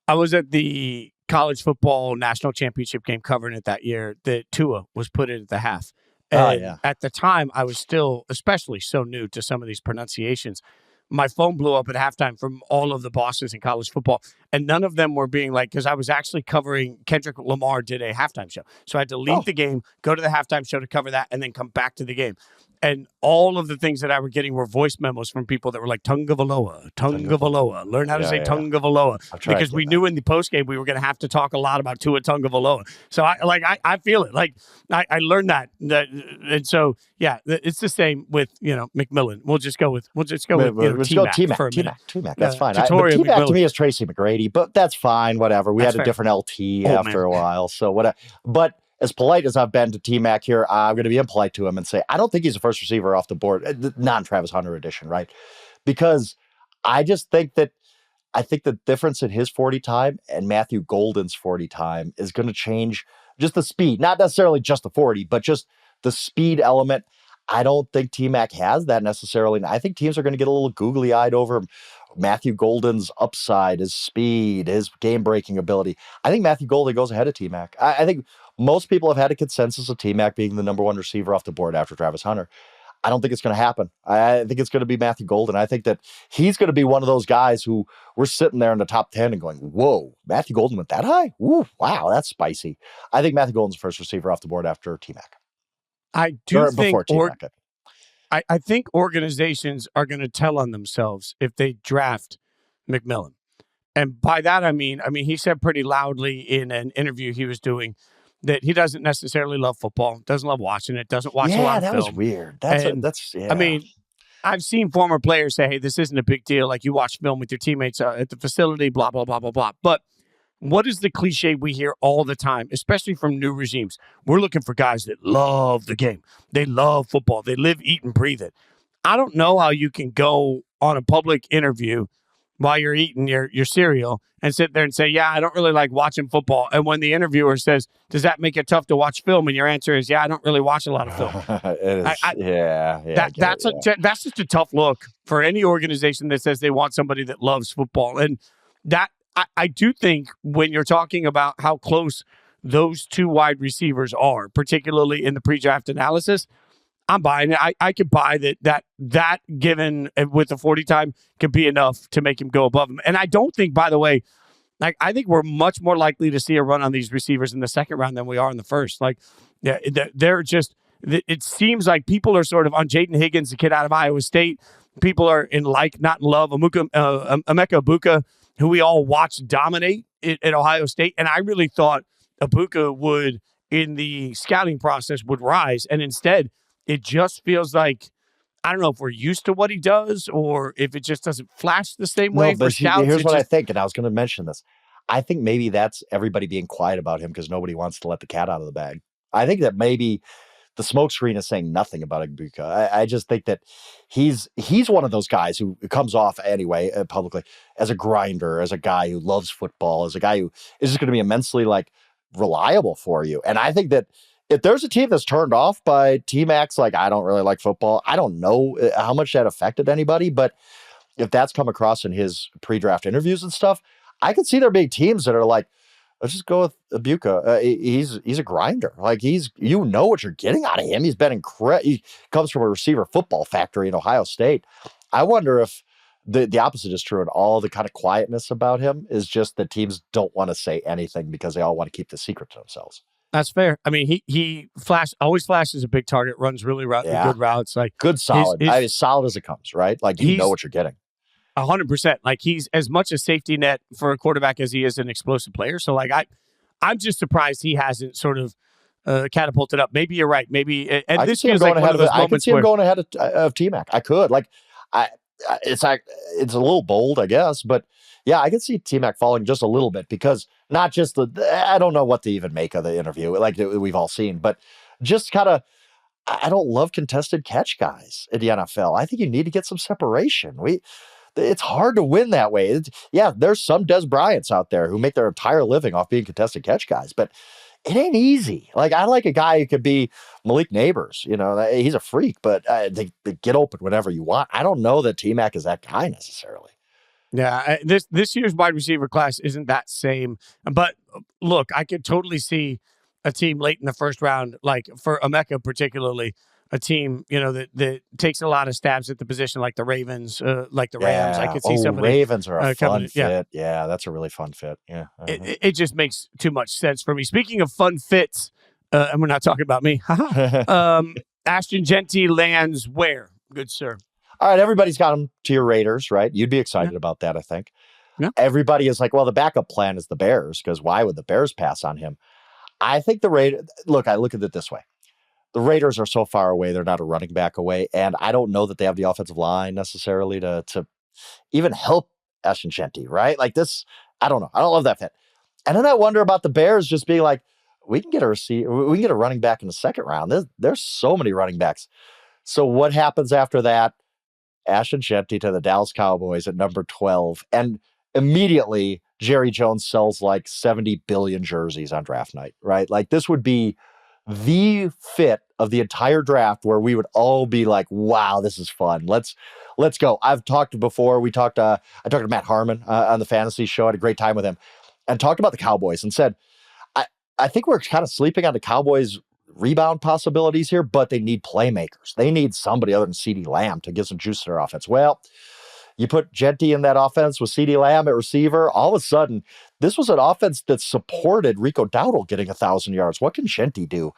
S1: I was at the college football national championship game covering it that year that Tua was put in at the half. And at the time, I was still, especially so new to some of these pronunciations. My phone blew up at halftime from all of the bosses in college football, and none of them were being like, because I was actually covering Kendrick Lamar did a halftime show. So I had to leave the game, go to the halftime show to cover that, and then come back to the game. And all of the things that I were getting were voice memos from people that were like, Tungavaloa, learn how to say Tungavaloa. Because we knew in the postgame we were going to have to talk a lot about Tua Tungavaloa. So I feel it. Like I learned that. And so, yeah, it's the same with, McMillan. We'll just go with T-Mac for a minute.
S2: T-Mac, that's fine. T-Mac to me is Tracy McGrady, but that's fine, whatever. We had a different LT after a while, so whatever. But as polite as I've been to T-Mac here, I'm going to be impolite to him and say, I don't think he's the first receiver off the board, non-Travis Hunter edition, right? Because I just think that the difference in his 40 time and Matthew Golden's 40 time is going to change just the speed, not necessarily just the 40, but just the speed element. I don't think T-Mac has that necessarily. And I think teams are going to get a little googly-eyed over Matthew Golden's upside, his speed, his game-breaking ability. I think Matthew Golden goes ahead of T-Mac. I think most people have had a consensus of T-Mac being the number one receiver off the board after Travis Hunter. I don't think it's going to happen. I think it's going to be Matthew Golden. I think that he's going to be one of those guys who we're sitting there in the top 10 and going, whoa, Matthew Golden went that high? Ooh, wow, that's spicy. I think Matthew Golden's the first receiver off the board after T-Mac.
S1: I think organizations are going to tell on themselves if they draft McMillan. And by that, I mean, he said pretty loudly in an interview he was doing that he doesn't necessarily love football, doesn't love watching it, doesn't watch a lot of film.
S2: Yeah, that was weird. That's.
S1: I mean, I've seen former players say, hey, this isn't a big deal. Like you watch film with your teammates at the facility, blah, blah, blah, blah, blah. But what is the cliche we hear all the time, especially from new regimes? We're looking for guys that love the game. They love football. They live, eat, and breathe it. I don't know how you can go on a public interview while you're eating your cereal and sit there and say, yeah, I don't really like watching football. And when the interviewer says, does that make it tough to watch film? And your answer is, yeah, I don't really watch a lot of film. That's just a tough look for any organization that says they want somebody that loves football. And that I do think when you're talking about how close those two wide receivers are, particularly in the pre-draft analysis, I'm buying it. I could buy that given with the 40 time could be enough to make him go above him. And I don't think, by the way, like I think we're much more likely to see a run on these receivers in the second round than we are in the first. Like, yeah, they're just. It seems like people are sort of on Jaden Higgins, the kid out of Iowa State. People are not in love. Emeka Ibuka, who we all watched dominate at Ohio State, and I really thought Ibuka would, in the scouting process, would rise, and instead. It just feels like, I don't know if we're used to what he does or if it just doesn't flash the same way for scouts.
S2: Here's what I think, and I was going to mention this. I think maybe that's everybody being quiet about him because nobody wants to let the cat out of the bag. I think that maybe the smokescreen is saying nothing about Ibuka. I just think that he's one of those guys who comes off anyway publicly as a grinder, as a guy who loves football, as a guy who is just going to be immensely reliable for you. And I think that if there's a team that's turned off by T-Mac's, I don't really like football, I don't know how much that affected anybody, but if that's come across in his pre-draft interviews and stuff, I could see there being teams that are like, let's just go with Ibuka. He's a grinder. What you're getting out of him. He's been incredible. He comes from a receiver football factory in Ohio State. I wonder if the opposite is true and all the kind of quietness about him is just that teams don't want to say anything because they all want to keep the secret to themselves.
S1: That's fair. I mean, he always flashes a big target, runs really
S2: Yeah.
S1: good routes. Like
S2: Good, solid. As solid as it comes, right? Like, you know
S1: he's
S2: what you're getting.
S1: 100%. Like he's as much a safety net for a quarterback as he is an explosive player. So like I'm just surprised he hasn't sort of catapulted up. Maybe you're right. Maybe and this feels like one of those moments
S2: I could see him going ahead of T-Mac. I could. Like, I it's like it's a little bold, I guess, but yeah, I could see T-Mac falling just a little bit because not just I don't know what to even make of the interview, like we've all seen, but just kind of I don't love contested catch guys in the NFL. I think you need to get some separation. It's hard to win that way. Yeah, there's some Des Bryants out there who make their entire living off being contested catch guys, but it ain't easy. Like, I like a guy who could be Malik Neighbors. He's a freak, but they get open whenever you want. I don't know that T-Mac is that guy necessarily.
S1: Yeah, this year's wide receiver class isn't that same. But look, I could totally see a team late in the first round, like for Emeka particularly, a team that takes a lot of stabs at the position, like the Ravens, like the Rams. I could see somebody.
S2: Ravens are a fun fit. Yeah, that's a really fun fit. Yeah,
S1: it just makes too much sense for me. Speaking of fun fits, and we're not talking about me. Ashton Jeanty lands where, good sir?
S2: All right, everybody's got him to your Raiders, right? You'd be excited about that, I think.
S1: Yeah.
S2: Everybody is like, well, the backup plan is the Bears, because why would the Bears pass on him? I think the Raiders, I look at it this way. The Raiders are so far away, they're not a running back away, and I don't know that they have the offensive line necessarily to even help Ashton Jeanty, right? Like this, I don't know. I don't love that fit. And then I wonder about the Bears just being like, we can get a running back in the second round. There's so many running backs. So what happens after that? Ashton Jeanty to the Dallas Cowboys at number 12. And immediately, Jerry Jones sells like 70 billion jerseys on draft night, right? Like, this would be the fit of the entire draft where we would all be like, wow, this is fun. Let's go. I've talked before. I talked to Matt Harmon on the fantasy show. I had a great time with him and talked about the Cowboys and said, I think we're kind of sleeping on the Cowboys rebound possibilities here, but they need playmakers. They need somebody other than CeeDee Lamb to give some juice to their offense. Well, you put Jeanty in that offense with CeeDee Lamb at receiver. All of a sudden, this was an offense that supported Rico Dowdle getting 1,000 yards. What can Jeanty do?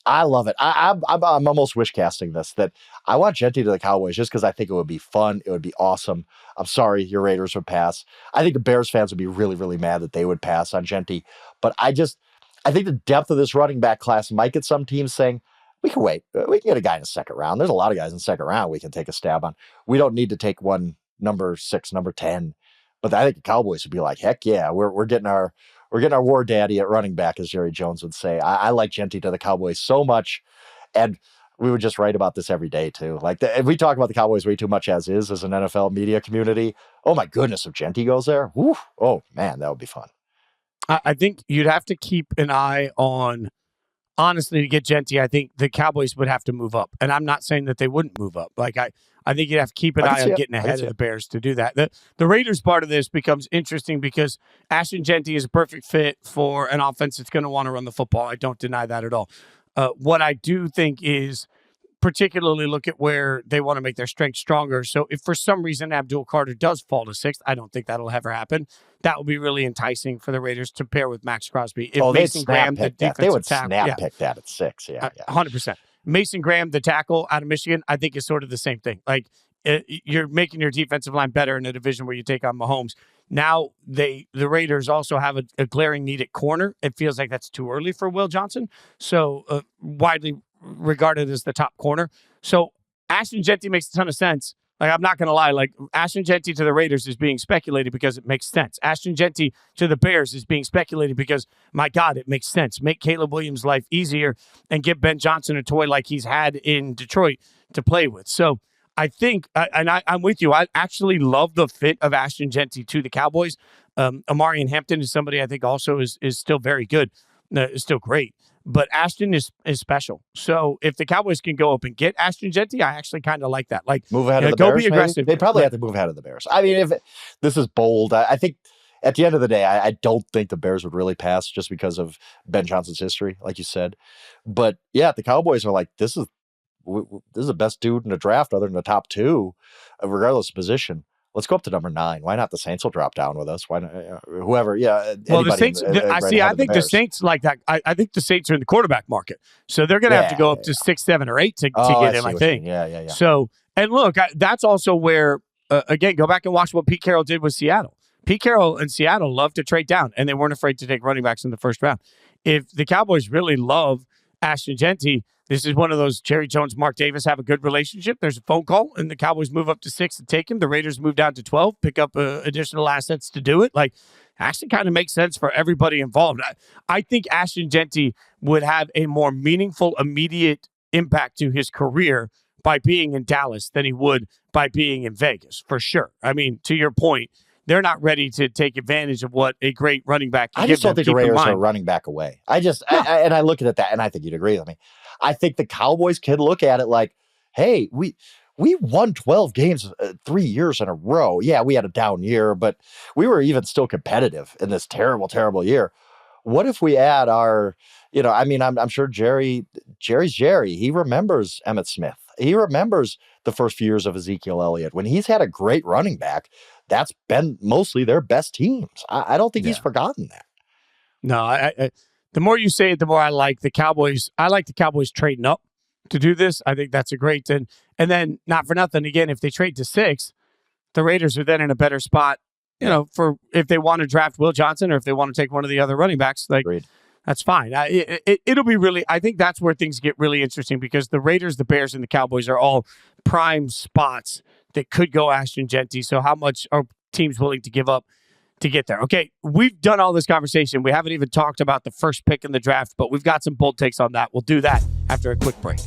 S2: I love it. I'm almost wish casting this, that I want Jeanty to the Cowboys just because I think it would be fun. It would be awesome. I'm sorry your Raiders would pass. I think the Bears fans would be really, really mad that they would pass on Jeanty. But I think the depth of this running back class might get some teams saying, we can wait. We can get a guy in the second round. There's a lot of guys in the second round we can take a stab on. We don't need to take one number 6, number 10. But I think the Cowboys would be like, heck yeah, we're getting our war daddy at running back, as Jerry Jones would say. I like Jeanty to the Cowboys so much. And we would just write about this every day too. Like, if we talk about the Cowboys way too much as an NFL media community, oh my goodness, if Jeanty goes there, whew, oh man, that would be fun.
S1: I think you'd have to keep an eye on, honestly, to get Jeanty, I think the Cowboys would have to move up. And I'm not saying that they wouldn't move up. Like, I think you'd have to keep an eye on getting ahead of the Bears to do that. The Raiders part of this becomes interesting because Ashton Jeanty is a perfect fit for an offense that's going to want to run the football. I don't deny that at all. What I do think is particularly look at where they want to make their strength stronger. So if for some reason Abdul Carter does fall to 6th, I don't think that'll ever happen. That would be really enticing for the Raiders to pair with Max Crosby. If Mason Graham, the defensive
S2: they would
S1: tackle,
S2: pick that at 6. Yeah,
S1: 100%. Mason Graham, the tackle out of Michigan, I think is sort of the same thing. Like, you're making your defensive line better in a division where you take on Mahomes. Now the Raiders also have a glaring need at corner. It feels like that's too early for Will Johnson. So widely regarded as the top corner. So Ashton Jeanty makes a ton of sense. Like, I'm not going to lie. Like, Ashton Jeanty to the Raiders is being speculated because it makes sense. Ashton Jeanty to the Bears is being speculated because, my God, it makes sense. Make Caleb Williams' life easier and give Ben Johnson a toy like he's had in Detroit to play with. So I think, and I'm with you, I actually love the fit of Ashton Jeanty to the Cowboys. Amarian Hampton is somebody I think also is still very good, is still great. But Ashton is special. So if the Cowboys can go up and get Ashton Jeanty, I actually kind of like that. Like,
S2: move ahead of the
S1: go
S2: Bears.
S1: Be aggressive.
S2: Maybe? They probably have to move ahead of the Bears. I mean, if this is bold, I think at the end of the day, I don't think the Bears would really pass just because of Ben Johnson's history, like you said. But yeah, the Cowboys are like, this is the best dude in the draft other than the top 2, regardless of position. let's go up to number 9. Why not? The Saints will drop down with us. Why not? Whoever, yeah.
S1: Well, the
S2: Anybody
S1: Saints. I think the Saints like that. I think the Saints are in the quarterback market, so they're going to have to go up to 6, 7, or 8 to get him. I think.
S2: Yeah.
S1: So, and look, that's also where again, go back and watch what Pete Carroll did with Seattle. Pete Carroll and Seattle love to trade down, and they weren't afraid to take running backs in the first round. If the Cowboys really love Ashton Jeanty, this is one of those Jerry Jones, Mark Davis have a good relationship. There's a phone call, and the Cowboys move up to 6 to take him. The Raiders move down to 12, pick up additional assets to do it. Like, actually kind of makes sense for everybody involved. I think Ashton Jeanty would have a more meaningful, immediate impact to his career by being in Dallas than he would by being in Vegas, for sure. I mean, to your point, they're not ready to take advantage of what a great running back can give them.
S2: I just don't think the Raiders are running back away. I look at that, and I think you'd agree with me. I think the Cowboys can look at it like, hey, we won 12 games 3 years in a row. Yeah, we had a down year, but we were even still competitive in this terrible, terrible year. What if we add our, I'm sure Jerry's Jerry. He remembers Emmitt Smith. He remembers the first few years of Ezekiel Elliott. When he's had a great running back, that's been mostly their best teams. I don't think he's forgotten that.
S1: No, I the more you say it, the more I like the Cowboys. I like the Cowboys trading up to do this. I think that's a great and then not for nothing. Again, if they trade to 6, the Raiders are then in a better spot. For if they want to draft Will Johnson or if they want to take one of the other running backs, like
S2: Agreed.
S1: That's fine. It'll be really. I think that's where things get really interesting because the Raiders, the Bears, and the Cowboys are all prime spots that could go Ashton Jeanty. So how much are teams willing to give up to get there? Okay, we've done all this conversation. We haven't even talked about the first pick in the draft, but we've got some bold takes on that. We'll do that after a quick break.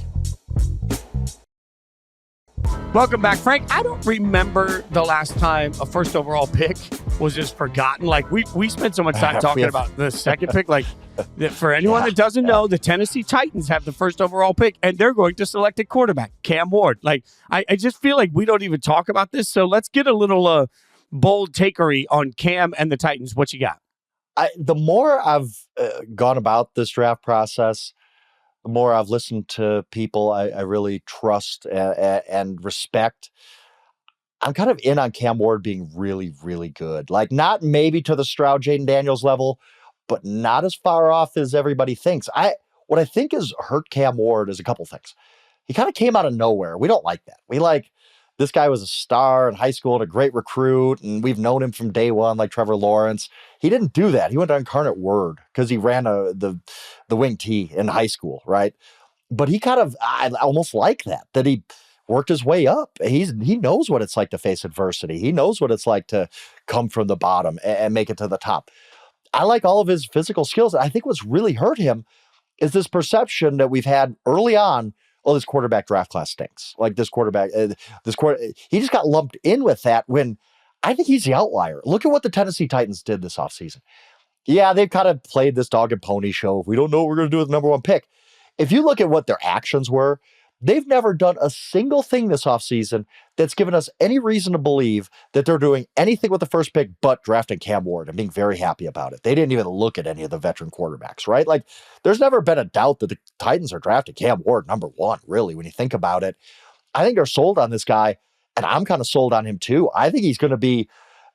S1: Welcome back, Frank. I don't remember the last time a first overall pick was just forgotten. Like we spent so much time talking about the second pick. Like for anyone that doesn't know, the Tennessee Titans have the first overall pick, and they're going to select a quarterback, Cam Ward. Like I just feel like we don't even talk about this. So let's get a little bold takery on Cam and the Titans. What you got?
S2: The more I've gone about this draft process, the more I've listened to people I really trust and respect, I'm kind of in on Cam Ward being really, really good. Like not maybe to the Stroud, Jaden Daniels level, but not as far off as everybody thinks. What I think has hurt Cam Ward is a couple things. He kind of came out of nowhere. We don't like that. We like this guy was a star in high school and a great recruit, and we've known him from day one, like Trevor Lawrence. He didn't do that. He went to Incarnate Word because he ran the wing T in high school, right? But he I almost like that he worked his way up. He knows what it's like to face adversity. He knows what it's like to come from the bottom and make it to the top. I like all of his physical skills. I think what's really hurt him is this perception that we've had early on. Oh, this quarterback draft class stinks. Like he just got lumped in with that when I think he's the outlier. Look at what the Tennessee Titans did this offseason. Yeah, they've kind of played this dog and pony show. We don't know what we're going to do with the number 1 pick. If you look at what their actions were, they've never done a single thing this offseason that's given us any reason to believe that they're doing anything with the first pick but drafting Cam Ward and being very happy about it. They didn't even look at any of the veteran quarterbacks, right? Like, there's never been a doubt that the Titans are drafting Cam Ward number 1, really, when you think about it. I think they're sold on this guy, and I'm kind of sold on him too. I think he's going to be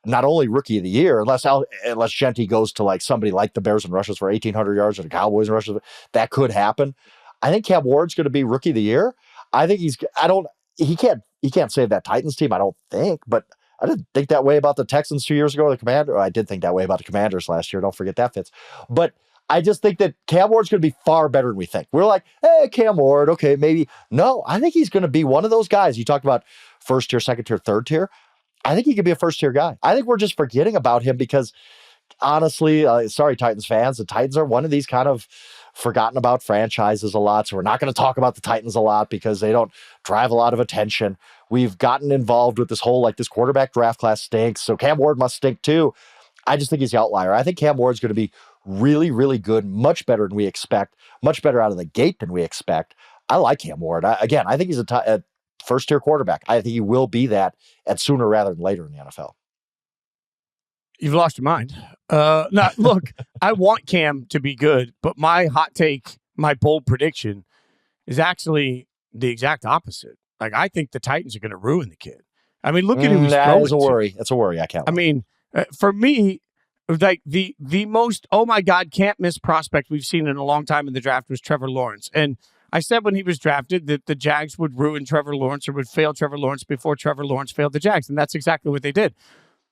S2: not only rookie of the year, unless Jeanty goes to like somebody like the Bears and rushes for 1,800 yards or the Cowboys and rushes, that could happen. I think Cam Ward's going to be rookie of the year. I think he can't save that Titans team, I don't think, but I didn't think that way about the Texans 2 years ago or the Commanders. I did think that way about the Commanders last year. Don't forget that, Fitz. But I just think that Cam Ward's going to be far better than we think. We're like, hey, Cam Ward, okay, maybe. No, I think he's going to be one of those guys. You talked about first tier, second tier, third tier. I think he could be a first tier guy. I think we're just forgetting about him because honestly, sorry, Titans fans, the Titans are one of these kind of forgotten about franchises a lot. So we're not going to talk about the Titans a lot because they don't drive a lot of attention. We've gotten involved with this whole, this quarterback draft class stinks. So Cam Ward must stink too. I just think he's the outlier. I think Cam Ward's going to be really, really good, much better than we expect, much better out of the gate than we expect. I like Cam Ward. I think he's a first-tier quarterback. I think he will be that at sooner rather than later in the NFL.
S1: You've lost your mind. Now, look, I want Cam to be good, but my hot take, my bold prediction is actually the exact opposite. Like, I think the Titans are going to ruin the kid. I mean, look at who he's
S2: That
S1: throwing
S2: is a worry. It's a worry. I can't.
S1: I mean, for me, like the most oh my god can't miss prospect we've seen in a long time in the draft was Trevor Lawrence. And I said when he was drafted that the Jags would ruin Trevor Lawrence or would fail Trevor Lawrence before Trevor Lawrence failed the Jags, and that's exactly what they did.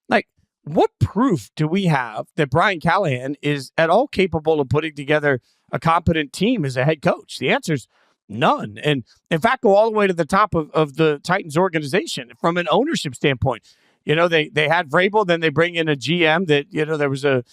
S1: Like, what proof do we have that Brian Callahan is at all capable of putting together a competent team as a head coach? The answer is none. And in fact, go all the way to the top of the Titans organization from an ownership standpoint. You know, they had Vrabel, then they bring in a GM that, you know, there was at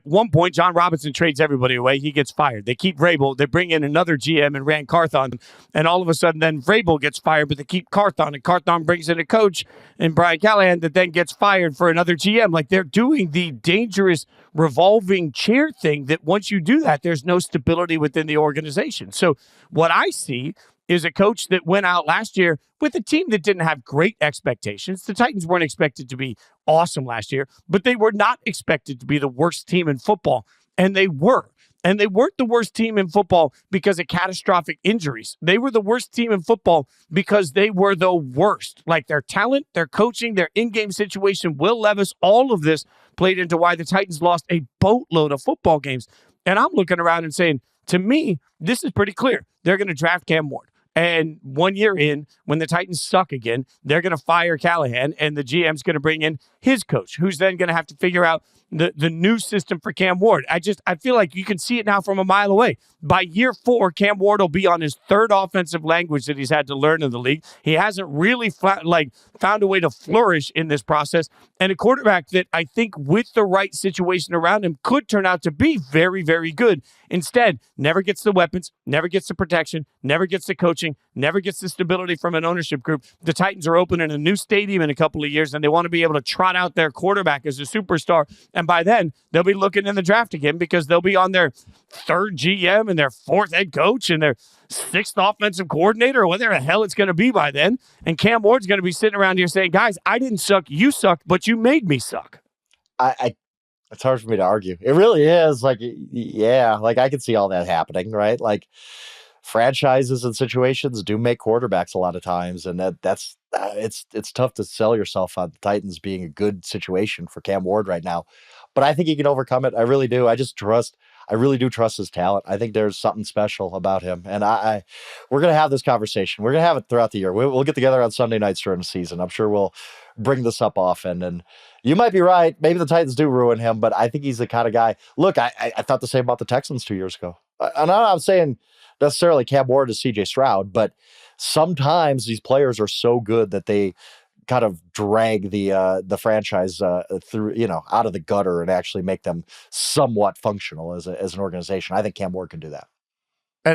S1: one point, John Robinson trades everybody away. He gets fired. They keep Vrabel. They bring in another GM and Rand Carthon. And all of a sudden, then Vrabel gets fired, but they keep Carthon. And Carthon brings in a coach and Brian Callahan that then gets fired for another GM. Like, they're doing the dangerous revolving chair thing that once you do that, there's no stability within the organization. So what I see is a coach that went out last year with a team that didn't have great expectations. The Titans weren't expected to be awesome last year, but they were not expected to be the worst team in football, and they were. And they weren't the worst team in football because of catastrophic injuries. They were the worst team in football because they were the worst. Like, their talent, their coaching, their in-game situation, Will Levis, all of this played into why the Titans lost a boatload of football games. And I'm looking around and saying, to me, this is pretty clear. They're going to draft Cam Ward. And 1 year in, when the Titans suck again, they're going to fire Callahan, and the GM's going to bring in his coach, who's then going to have to figure out the new system for Cam Ward. I feel like you can see it now from a mile away. By year 4, Cam Ward will be on his third offensive language that he's had to learn in the league. He hasn't really found a way to flourish in this process. And a quarterback that I think with the right situation around him could turn out to be very, very good. Instead, never gets the weapons, never gets the protection, never gets the coaching, never gets the stability from an ownership group. The Titans are opening a new stadium in a couple of years, and they want to be able to trot out their quarterback as a superstar. And by then, they'll be looking in the draft again because they'll be on their third GM and their fourth head coach and their sixth offensive coordinator or whatever the hell it's going to be by then. And Cam Ward's going to be sitting around here saying, guys, I didn't suck. You sucked, but you made me suck.
S2: It's hard for me to argue. It really is. Like, yeah, like I can see all that happening, right? Like, franchises and situations do make quarterbacks a lot of times, and that's it's tough to sell yourself on the Titans being a good situation for Cam Ward right now. But I think he can overcome it. I really do. I really do trust his talent. I think there's something special about him, and we're gonna have this conversation. We're gonna have it throughout the year. We'll get together on Sunday nights during the season. I'm sure we'll bring this up often. And you might be right. Maybe the Titans do ruin him, but I think he's the kind of guy. Look, I thought the same about the Texans 2 years ago. I'm not saying necessarily Cam Ward is CJ Stroud, but sometimes these players are so good that they kind of drag the franchise through, out of the gutter and actually make them somewhat functional as an organization. I think Cam Ward can do that.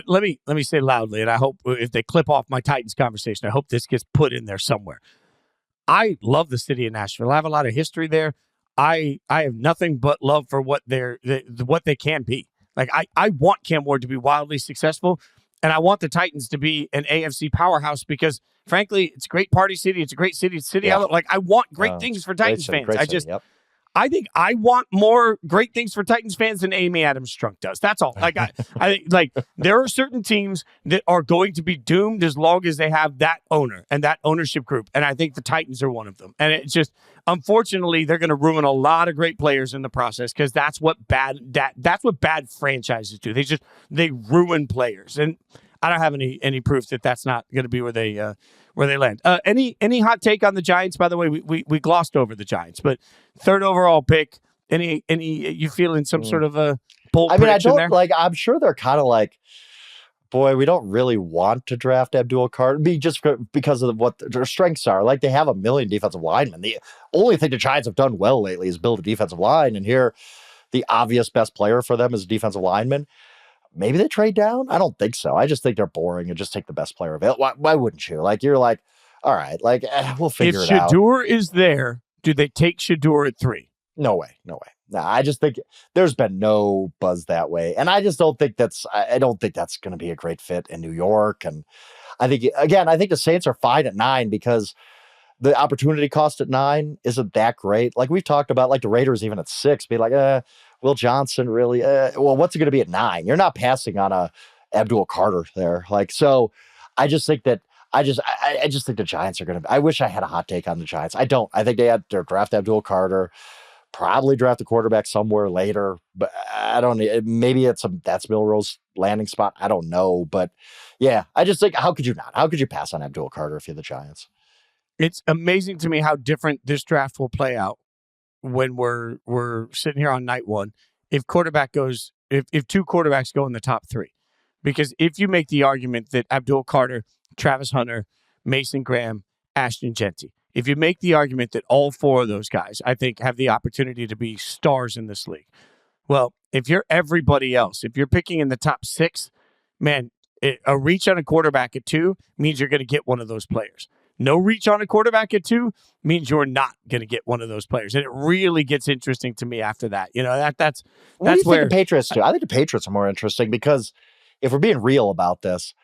S1: Let me say loudly, and I hope if they clip off my Titans conversation, I hope this gets put in there somewhere. I love the city of Nashville. I have a lot of history there. I have nothing but love for what they can be. Like, I want Cam Ward to be wildly successful, and I want the Titans to be an AFC powerhouse because, frankly, it's a great party city. It's a great city. It's city outlet. Like, I want great things for Titans fans. I think I want more great things for Titans fans than Amy Adams Strunk does. That's all. Like, I there are certain teams that are going to be doomed as long as they have that owner and that ownership group. And I think the Titans are one of them. And it's just, unfortunately, they're going to ruin a lot of great players in the process because that's what bad franchises do. They ruin players. And I don't have any proof that that's not going to be where they land. Any hot take on the Giants? By the way, we glossed over the Giants, but third overall pick. Any you feeling some sort of a bold prediction there?
S2: I'm sure they're kind of like, boy, we don't really want to draft Abdul Carter just because of what their strengths are. Like, they have a million defensive linemen. The only thing the Giants have done well lately is build a defensive line, and here the obvious best player for them is a defensive lineman. Maybe they trade down? I don't think so. I just think they're boring and just take the best player available. Why wouldn't you? Like, you're like, all right, we'll figure it out.
S1: If Shedeur is there, do they take Shedeur at 3?
S2: No way. No, I just think there's been no buzz that way. And I just don't think I don't think that's going to be a great fit in New York. And I think the Saints are fine at 9 because the opportunity cost at 9 isn't that great. Like, we've talked about, like, the Raiders even at 6, be like, Will Johnson really? Well, what's it going to be at 9? You're not passing on a Abdul Carter there. Like, so I just think that I just think the Giants are going to. I wish I had a hot take on the Giants. I don't. I think they had their draft Abdul Carter, probably draft a quarterback somewhere later, but I don't. Maybe that's Milroe's landing spot. I don't know, but yeah, I just think how could you not? How could you pass on Abdul Carter if you're the Giants?
S1: It's amazing to me how different this draft will play out when we're sitting here on night one. If two quarterbacks go in the top three, because if you make the argument that Abdul Carter, Travis Hunter, Mason Graham, Ashton Jeanty, if you make the argument that all four of those guys, I think, have the opportunity to be stars in this league. Well, if you're everybody else, if you're picking in the top six, man, a reach on a quarterback at 2 means you're going to get one of those players. No reach on a quarterback at 2 means you're not going to get one of those players. And it really gets interesting to me after that. That's
S2: what do you
S1: where
S2: think the Patriots do? I think the Patriots are more interesting because if we're being real about this,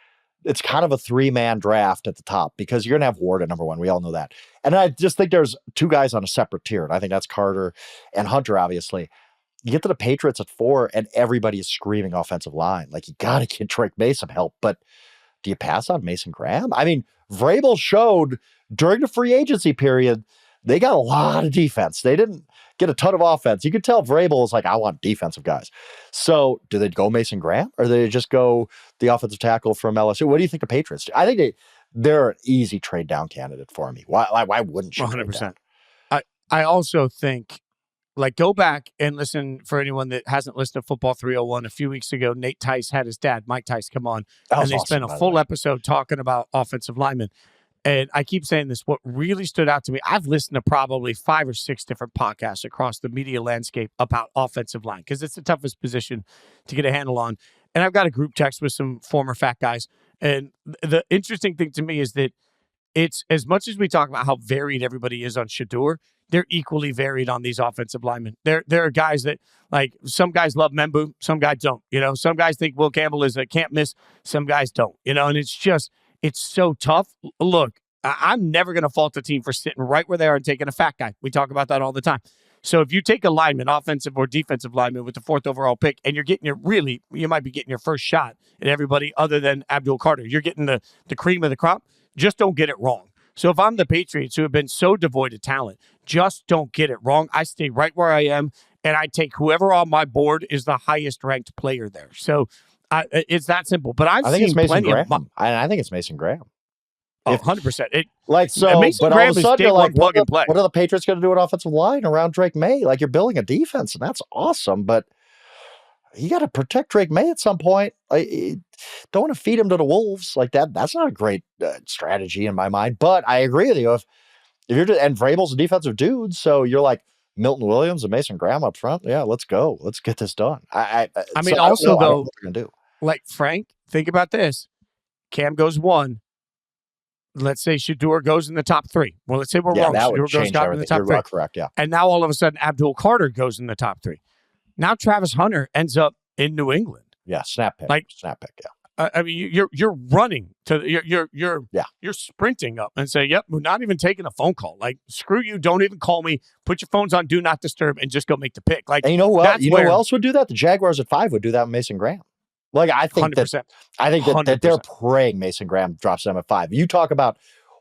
S2: it's kind of a 3-man draft at the top because you're going to have Ward at number 1. We all know that. And I just think there's 2 guys on a separate tier. And I think that's Carter and Hunter, obviously. You get to the Patriots at 4 and everybody is screaming offensive line. Like, you got to get Drake May some help. But do you pass on Mason Graham? I mean, Vrabel showed during the free agency period, they got a lot of defense. They didn't get a ton of offense. You could tell Vrabel is like, I want defensive guys. So do they go Mason Graham or do they just go the offensive tackle from LSU? What do you think the Patriots do? I think they're an easy trade down candidate for me. Why wouldn't you?
S1: 100%. I also think, like, go back and listen for anyone that hasn't listened to Football 301. A few weeks ago, Nate Tice had his dad, Mike Tice, come on. And they spent a full episode talking about offensive linemen. And I keep saying this, what really stood out to me, I've listened to probably 5 or 6 different podcasts across the media landscape about offensive line because it's the toughest position to get a handle on. And I've got a group text with some former fat guys. And the interesting thing to me is that it's, as much as we talk about how varied everybody is on Shedeur, they're equally varied on these offensive linemen. There are guys that, like, some guys love Membu, some guys don't. Some guys think Will Campbell is a can't miss, some guys don't. And it's so tough. Look, I'm never going to fault the team for sitting right where they are and taking a fat guy. We talk about that all the time. So if you take a lineman, offensive or defensive lineman, with the 4th overall pick, and you're getting you might be getting your first shot at everybody other than Abdul Carter. You're getting the cream of the crop. Just don't get it wrong. So if I'm the Patriots, who have been so devoid of talent, just don't get it wrong. I stay right where I am, and I take whoever on my board is the highest ranked player there. So it's that simple. But I think
S2: it's Mason Graham. I think it's Mason Graham.
S1: 100%.
S2: But all of a sudden, you're like,
S1: plug and play.
S2: What are the Patriots going to do at offensive line around Drake May? Like, you're building a defense, and that's awesome, but you got to protect Drake May at some point. Don't want to feed him to the wolves like that. That's not a great strategy in my mind. But I agree with you. If you're and Vrabel's a defensive dude, so you're like Milton Williams and Mason Graham up front. Yeah, let's go. Let's get this done. I mean,
S1: also though,
S2: what they're gonna do.
S1: Like, Frank, think about this. Cam goes 1. Let's say Shedeur goes in the top 3. Well, let's say we're wrong. Shedeur goes in the top 3.
S2: Correct. Yeah.
S1: And now all of a sudden, Abdul Carter goes in the top 3. Now Travis Hunter ends up in New England.
S2: Yeah, snap pick. Yeah.
S1: I mean, you're running to you're sprinting up and say, "Yep, we're not even taking a phone call. Like, screw you, don't even call me. Put your phones on do not disturb and just go make the pick." Like,
S2: and you know what? Who else would do that? The Jaguars at 5 would do that with Mason Graham. Like, I think
S1: 100%.
S2: that they're praying Mason Graham drops them at 5. You talk about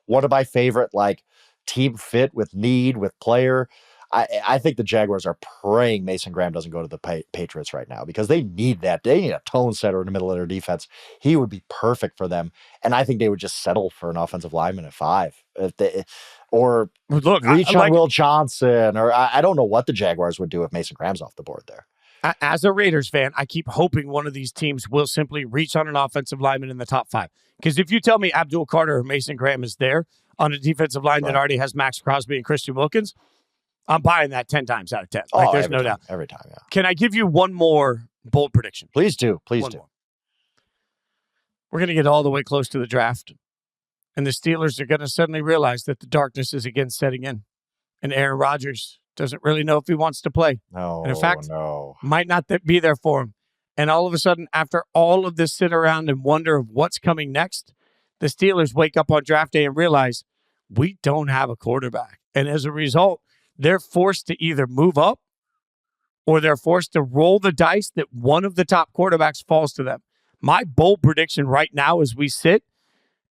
S2: one of my favorite, like, team fit with need with player. I think the Jaguars are praying Mason Graham doesn't go to the Patriots right now because they need that. They need a tone setter in the middle of their defense. He would be perfect for them. And I think they would just settle for an offensive lineman at 5. Reach on Will Johnson. Or I don't know what the Jaguars would do if Mason Graham's off the board there.
S1: As a Raiders fan, I keep hoping one of these teams will simply reach on an offensive lineman in the top 5. Because if you tell me Abdul Carter or Mason Graham is there on a defensive line that already has Max Crosby and Christian Wilkins, I'm buying that 10 times out of 10. Like, there's no doubt.
S2: Every time, yeah.
S1: Can I give you one more bold prediction?
S2: Please do. Please do.
S1: More. We're going to get all the way close to the draft, and the Steelers are going to suddenly realize that the darkness is again setting in, and Aaron Rodgers doesn't really know if he wants to play.
S2: No,
S1: and in fact, might not be there for him. And all of a sudden, after all of this sit around and wonder of what's coming next, the Steelers wake up on draft day and realize we don't have a quarterback. And as a result, they're forced to either move up or they're forced to roll the dice that one of the top quarterbacks falls to them. My bold prediction right now as we sit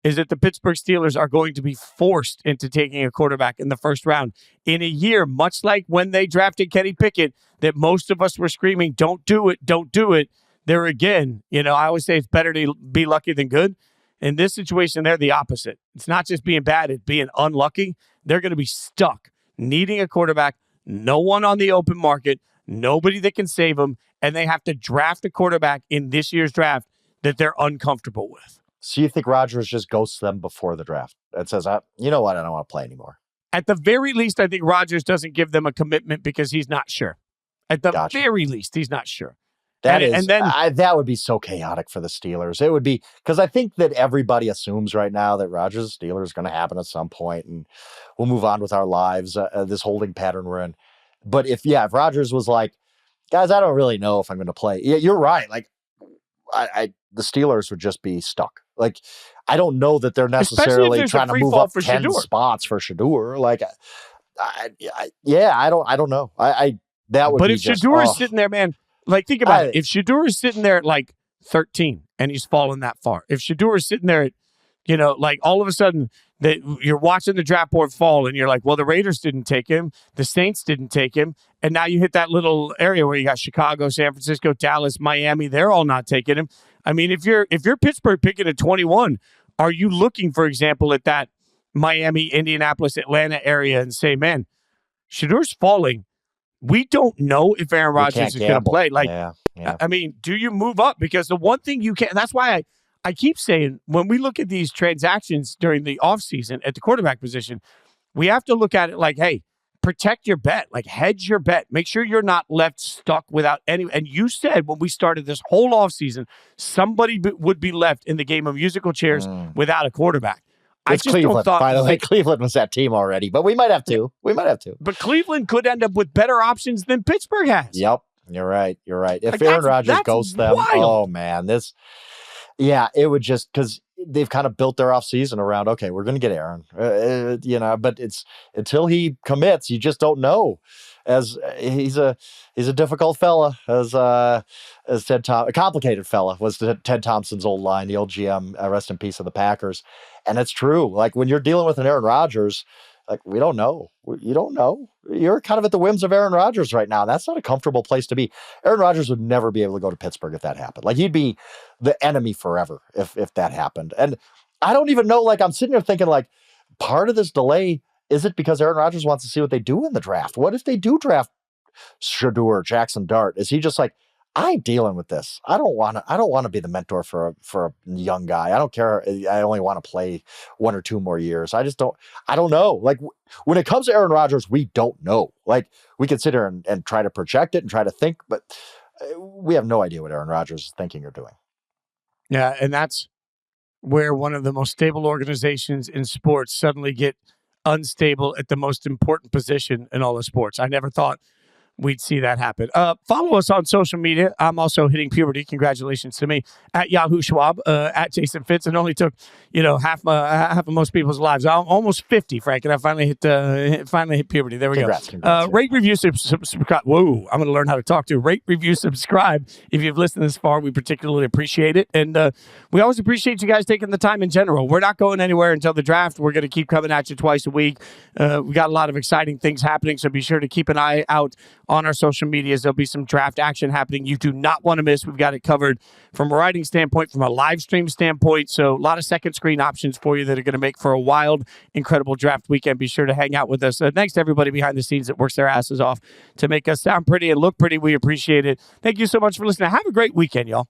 S1: is that the Pittsburgh Steelers are going to be forced into taking a quarterback in the first round in a year, much like when they drafted Kenny Pickett, that most of us were screaming, don't do it, don't do it. There again, I always say it's better to be lucky than good. In this situation, they're the opposite. It's not just being bad, it's being unlucky. They're going to be stuck needing a quarterback, no one on the open market, nobody that can save them, and they have to draft a quarterback in this year's draft that they're uncomfortable with.
S2: So you think Rodgers just ghosts them before the draft and says, you know what, I don't want to play anymore?
S1: At the very least, I think Rodgers doesn't give them a commitment because he's not sure. At the very least, he's not sure.
S2: That would be so chaotic for the Steelers. It would be, because I think that everybody assumes right now that Rodgers' Steelers is going to happen at some point, and we'll move on with our lives, this holding pattern we're in. But if Rodgers was like, guys, I don't really know if I'm going to play. Yeah, you're right. Like, the Steelers would just be stuck. Like, I don't know that they're necessarily trying to move up 10 spots for Shedeur. Like, I don't know. That would.
S1: But if Shedeur is sitting there, man, like, think about it. If Shedeur is sitting there at like 13 and he's fallen that far, if Shedeur is sitting there at, like, all of a sudden that you're watching the draft board fall and you're like, well, the Raiders didn't take him, the Saints didn't take him, and now you hit that little area where you got Chicago, San Francisco, Dallas, Miami, they're all not taking him. I mean, if you're Pittsburgh picking at 21, are you looking, for example, at that Miami, Indianapolis, Atlanta area and say, man, Shedeur's falling. We don't know if Aaron Rodgers is going to play. Like, I mean, do you move up? Because the one thing you can't, that's why I keep saying, when we look at these transactions during the offseason at the quarterback position, we have to look at it like, hey, protect your bet, like hedge your bet. Make sure you're not left stuck without any. And you said when we started this whole offseason, somebody would be left in the game of musical chairs without a quarterback.
S2: It's Cleveland. By the way, Cleveland was that team already, but we might have to.
S1: But Cleveland could end up with better options than Pittsburgh has.
S2: Yep, you're right. If Aaron Rodgers ghosts them, oh man, it would just, because they've kind of built their offseason around, okay, we're going to get Aaron, but it's until he commits, you just don't know. As he's a difficult fella, as Ted a complicated fella was Ted Thompson's old line, the old GM, rest in peace, of the Packers. And it's true. Like, when you're dealing with an Aaron Rodgers, like, we don't know. You don't know. You're kind of at the whims of Aaron Rodgers right now. That's not a comfortable place to be. Aaron Rodgers would never be able to go to Pittsburgh if that happened. Like, he'd be the enemy forever if that happened. And I don't even know, like, I'm sitting here thinking, like, part of this delay, is it because Aaron Rodgers wants to see what they do in the draft? What if they do draft Shedeur, Jackson Dart? Is he just like, I'm dealing with this. I don't want to be the mentor for a young guy. I don't care. I only want to play 1 or 2 more years. I don't know. Like, when it comes to Aaron Rodgers, we don't know. Like, we can sit here and try to project it and try to think, but we have no idea what Aaron Rodgers is thinking or doing.
S1: Yeah. And that's where one of the most stable organizations in sports suddenly get unstable at the most important position in all of sports. I never thought we'd see that happen. Follow us on social media. I'm also hitting puberty. Congratulations to me. At Yahoo Schwab, at Jason Fitz. It only took, half of most people's lives. I'm almost 50, Frank, and I finally hit puberty. There we go. Rate, review, subscribe. Whoa, I'm going to learn how to talk to. Rate, review, subscribe. If you've listened this far, we particularly appreciate it. And we always appreciate you guys taking the time in general. We're not going anywhere until the draft. We're going to keep coming at you twice a week. We got a lot of exciting things happening, so be sure to keep an eye out on our social medias. There'll be some draft action happening you do not want to miss. We've got it covered from a writing standpoint, from a live stream standpoint. So a lot of second screen options for you that are going to make for a wild, incredible draft weekend. Be sure to hang out with us. Thanks to everybody behind the scenes that works their asses off to make us sound pretty and look pretty. We appreciate it. Thank you so much for listening. Have a great weekend, y'all.